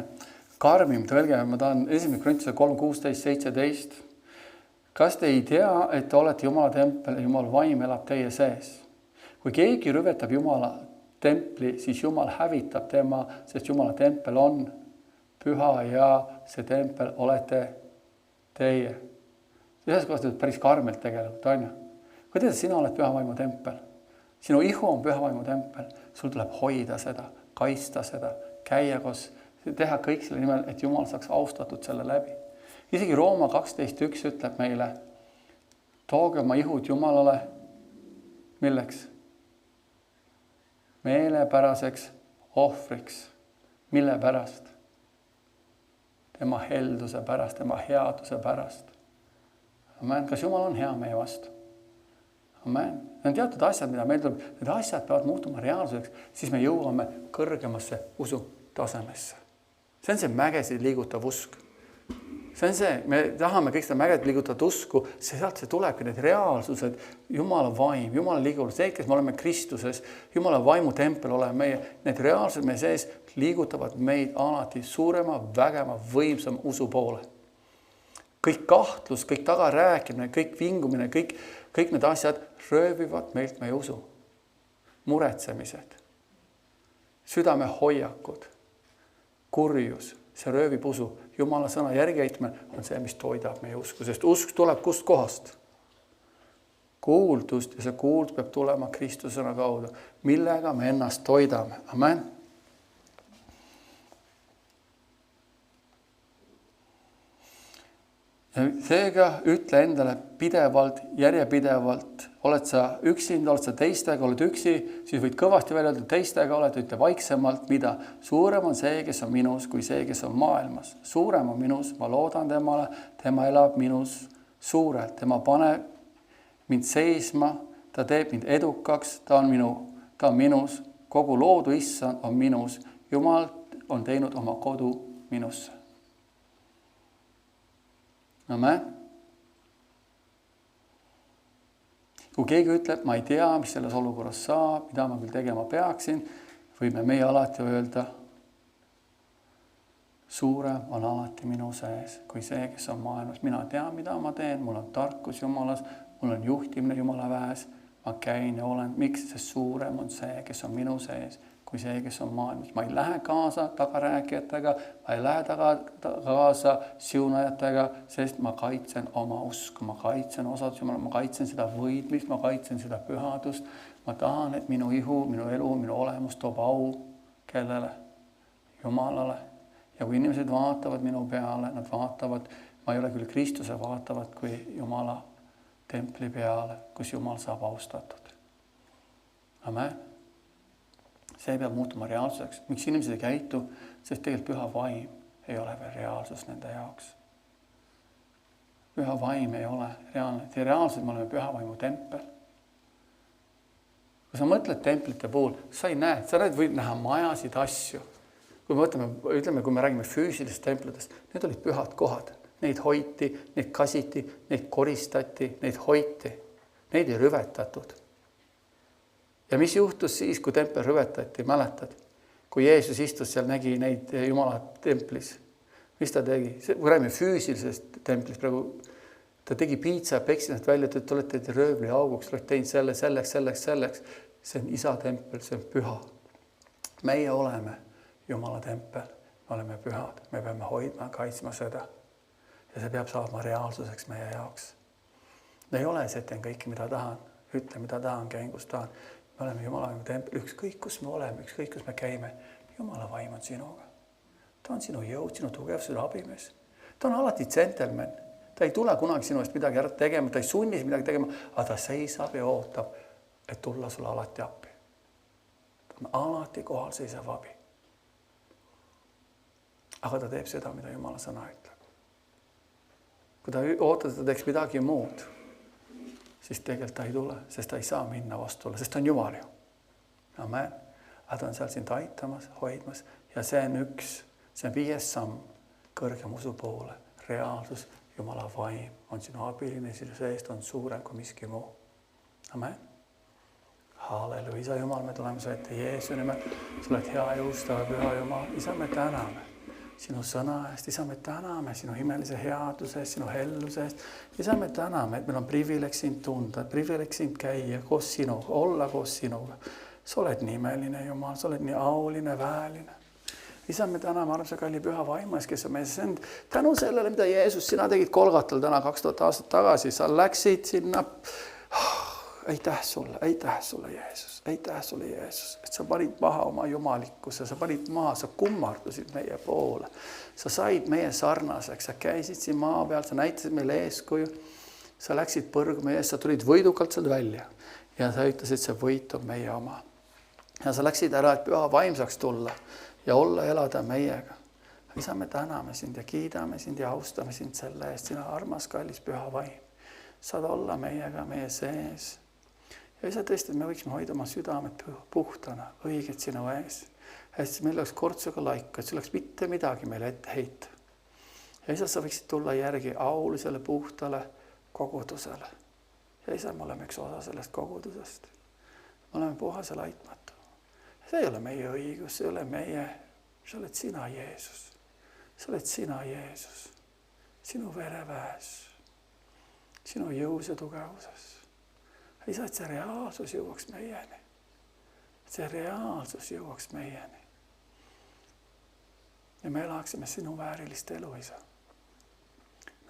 karmim tõlge, ma tahan 1. Korintuse 3.16.17. Kas te ei tea, et te olete Jumala tempel ja Jumala vaim elab teie sees? Kui keegi rüvetab Jumala templi, siis Jumal hävitab tema, sest Jumala tempel on püha ja see tempel olete teie. Ühes kohas teed päris karmilt tegelikult, on ju. Kui teed, sina oled püha vaimu tempel. Sinu ihu on püha vaimu tempel. Sul tuleb hoida seda, kaitsta seda, käia koos, teha kõik selle nimel, et Jumal saaks austatud selle läbi. Isegi Rooma 12.1 ütleb meile, tooge oma ihud Jumalale, milleks? Meelepäraseks ohvriks. Mille pärast? Tema helduse pärast, tema headuse pärast. Amen. Kas Jumal on hea meie vastu? Amen. Need on teatud asjad, mida meil tuleb, need asjad peavad muutuma reaalsuseks, siis me jõuame kõrgemasse usu tasemesse. See on see mägesid liigutav usk. See on see, me tahame kõik seda mägesid liigutavat usku, sealt see tulebki need reaalsused, Jumala vaim, Jumala liiguvus, see, kes me oleme Kristuses, Jumala vaimu tempel oleme meie, need reaalsused meie sees liigutavad meid alati suurema, vägema, võimsama usu poole. Kõik kahtlus, kõik tagarääkimine, kõik vingumine, kõik need asjad röövivad meilt meie usu. Muretsemised, südame hoiakud, kurjus, see röövib usu. Jumala sõna järgiäitmine on see, mis toidab meie usku, sest usk tuleb kust kohast? Kuuldust ja see kuuld peab tulema Kristuse sõna kaudu, millega me ennast toidame. Amen. Seega ütle endale pidevalt, järjepidevalt, oled sa üksinda, oled sa teistega, oled üksi, siis võid kõvasti välja öelda, teistega oled, ütle vaiksemalt, mida suurem on see, kes on minus, kui see, kes on maailmas. Suurem on minus, ma loodan temale, tema elab minus suurelt, tema paneb mind seisma, ta teeb mind edukaks, ta on minus, kogu loodu issand on minus, Jumal on teinud oma kodu minusse. Amen. Kui keegi ütleb, ma ei tea, mis selles olukorras saab, mida ma küll tegema peaksin, võime meie alati öelda, suurem on alati minu sees kui see, kes on maailmas. Mina tean, mida ma teen, mul on tarkus Jumalas, mul on juhtimine Jumala väes. Ma käin ja olen, miks see suurem on see, kes on minu sees kui see, kes on maailmas. Ma ei lähe kaasa tagarääkijatega, ma ei lähe kaasa siunajatega, sest ma kaitsen oma usku, ma kaitsen osadus Jumala, ma kaitsen seda võidmist, ma kaitsen seda pühadust. Ma tahan, et minu ihu, minu elu, minu olemus toob au kellele? Jumalale. Ja kui inimesed vaatavad minu peale, nad vaatavad, ma ei ole küll Kristuse, vaatavad kui Jumala templi peale, kus Jumal saab austatud. Amen. See peab muutuma reaalsuseks. Miks inimesed ei käitu? Sest tegelikult püha vaim ei ole veel reaalsus nende jaoks. Püha vaim ei ole reaalne. Reaalselt me oleme püha vaimu tempel. Kui sa mõtled templite puhul, sa ei näe, sa võid näha majasid, asju. Kui me ütleme, kui me räägime füüsilist templitest, need olid pühad kohad. Neid hoiti, neid kasiti, neid koristati, neid hoiti. Neid ei rüvetatud. Ja mis juhtus siis, kui tempel rüvetati, mäletad? Kui Jeesus istus seal, nägi neid Jumala templis. Mis ta tegi? Kui räägime füüsilisest templist praegu, ta tegi piitsa ja peksis nad välja, et te olete röövli auguks, olete teinud selleks. See on isa tempel, see on püha. Meie oleme Jumala tempel, me oleme pühad, me peame hoidma, kaitsma seda. Ja see peab saama reaalsuseks meie jaoks. Me ei ole see, et teen kõike, mida tahan, ütle, mida tahan, käin, kus tahan. Me oleme Jumala tempel, ükskõik, kus me oleme, ükskõik, kus me käime. Jumala vaim on sinuga. Ta on sinu jõud, sinu tugev, sinu abimees. Ta on alati džentelmen. Ta ei tule kunagi sinu eest midagi ära tegema, ta ei sunni midagi tegema, aga ta seisab ja ootab, et tulla sulle alati appi. Ta on alati kohal, seisab abi. Aga ta teeb seda, mida Jumala sõna ütleb. Kui ta ootab, et ta teeks midagi muud, siis tegelikult ta ei tule, sest ta ei saa minna vastule, sest ta on Jumal ju. Amen. Aga ta on seal sind aitamas, hoidmas ja see on 5. samm kõrgem usu poole. Reaalsus, Jumala vaim on sinu abiline, sinu seest on suurem kui miski muu. Amen. Halleluja. Isa Jumal, me tuleme su ette Jeesu nimel. Sa oled hea ja ustava püha Jumal. Isa, me täname sinu sõna eest. Isa, me täname sinu imelise headuse eest, sinu helluse eest. Isa, me täname, et meil on privileeg sind tunda, privileeg sind käia koos sinuga, olla koos sinuga. Sa oled nimeline Jumal, sa oled nii auline, väeline. Isa, me täname armsa kalli püha vaimas, kes on mees. Tänu sellele, mida Jeesus, sina tegid Kolgatal täna 2000 aastat tagasi, sa läksid sinna. Aitäh sulle, Jeesus, aitäh sulle, Jeesus, et sa panid maha oma jumalikkuse, sa panid maha, sa kummardusid meie poole, sa said meie sarnaseks, sa käisid siin maa peal, sa näitasid meile eeskuju, sa läksid põrgu meie ees, sa tulid võidukalt sealt välja ja sa ütlesid, see võit on meie oma. Ja sa läksid ära, et püha vaim saaks tulla ja olla, elada meiega. Isa, me täname sind ja kiidame sind ja austame sind selle eest, sina armas, kallis püha vaim. Saad olla meiega, meie sees. Ja isa tõesti, et me võiksime hoida oma südamed puhtana, õiged sinu ees. Et meil oleks kortsuga laika, et sul oleks mitte midagi meile ette heita. Ja isa, sa võiksid tulla järgi aulisele, puhtale kogudusele. Ja isa, me oleme üks osa sellest kogudusest. Me oleme puhas ja laitmatu. See ei ole meie õigus, see ei ole meie. Sa oled sina, Jeesus. Sa oled sina, Jeesus. Sinu vereväes. Sinu jõus ja tugevuses. Isa, et see reaalsus jõuaks meieni. See reaalsus jõuaks meieni. Ja me elaksime sinu väärilist elu, isa.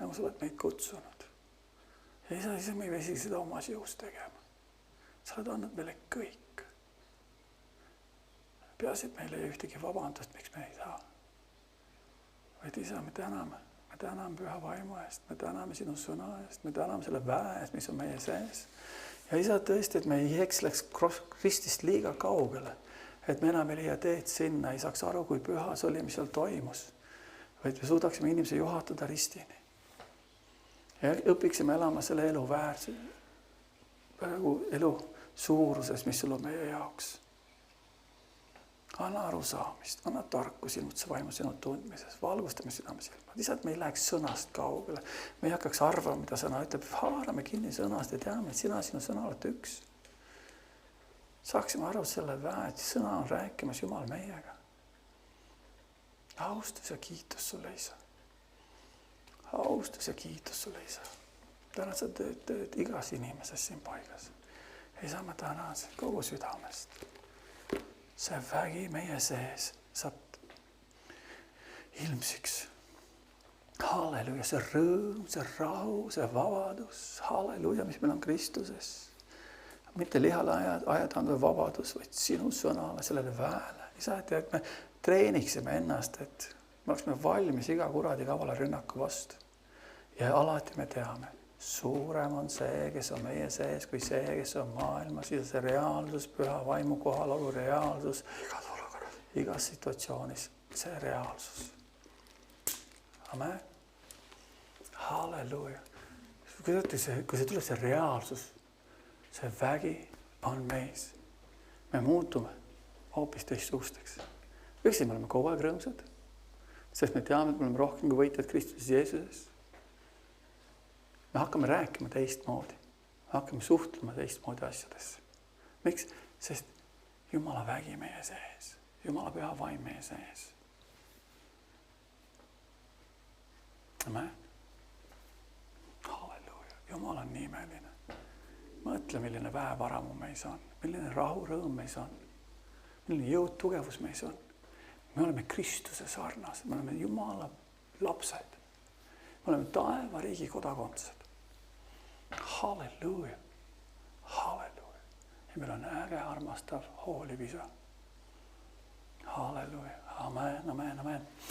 Nagu sa oled meid kutsunud. Ja isa, me ei vesi seda omas jõus tegema. Sa oled andnud meile kõik. Peaasi, et meile ei ühtegi vabandust, miks me ei saa. Vaid isa, me täname. Me täname püha vaimu eest, me täname sinu sõna eest, me täname selle väe eest, mis on meie sees. Ja isa tõesti, et me ei eksleks Kristist liiga kaugele, et me enam ei leia teed sinna, ei saaks aru, kui püha see oli, mis seal toimus, vaid me suudaksime inimese juhatada ristini. Ja õpiksime elama selle elu väärse, elu suuruses, mis sul on meie jaoks. Anna arusaamist, anna tarku sinutse vaimu sinu tundmises, valgustame südame silmad. Isa, et me ei läheks sõnast kaugele, me ei hakkaks arvama, mida sõna ütleb, haarame kinni sõnast ja teame, et sina sõna olete üks. Saaksime aru selle väe, et sõna on rääkimas Jumal meiega. austus ja kiitus sulle, Isa. Austus ja kiitus sulle, Isa. Täna sa tööd igas inimeses siin paigas. Isa, ma tänan kogu südamest. See vägi meie sees saab ilmsiks. Halleluja, see rõõm, see rahu, see vabadus. Halleluja, mis meil on Kristuses. Mitte lihale ajatandva vabadus, vaid sinu sõnale, sellele väele. Isa, et me treeniksime ennast, et me oleksime valmis iga kuradi kavala rünnaku vastu. Ja alati me teame, suurem on see, kes on meie sees, kui see, kes on maailmas. Ja see reaalsus, püha vaimu kohalolu reaalsus, igas situatsioonis, see reaalsus. Amen. Halleluja. Kui see tuleb see reaalsus, see vägi on meis. Me muutume hoopis teistsugusteks. Üksi me oleme kogu aeg rõõmsad, sest me teame, et me oleme rohkem kui võitjad Kristuses Jeesuses. Me hakkame rääkima teistmoodi. Me hakkame suhtlema teistmoodi asjadesse. Miks? Sest Jumala vägi meie sees. Jumala püha vaim meie sees. Amen. Halleluja. Jumal on nii imeline. Mõtle, milline väevaramu meis on. Milline rahu, rõõm meis on. Milline jõud, tugevus meis on. Me oleme Kristuse sarnased. Me oleme Jumala lapsed. Me oleme taeva riigi kodakondsed. Halleluja. Halleluja. Ja meil on äge, armastav, hooliv Isa. Halleluja. Amen, amen, amen.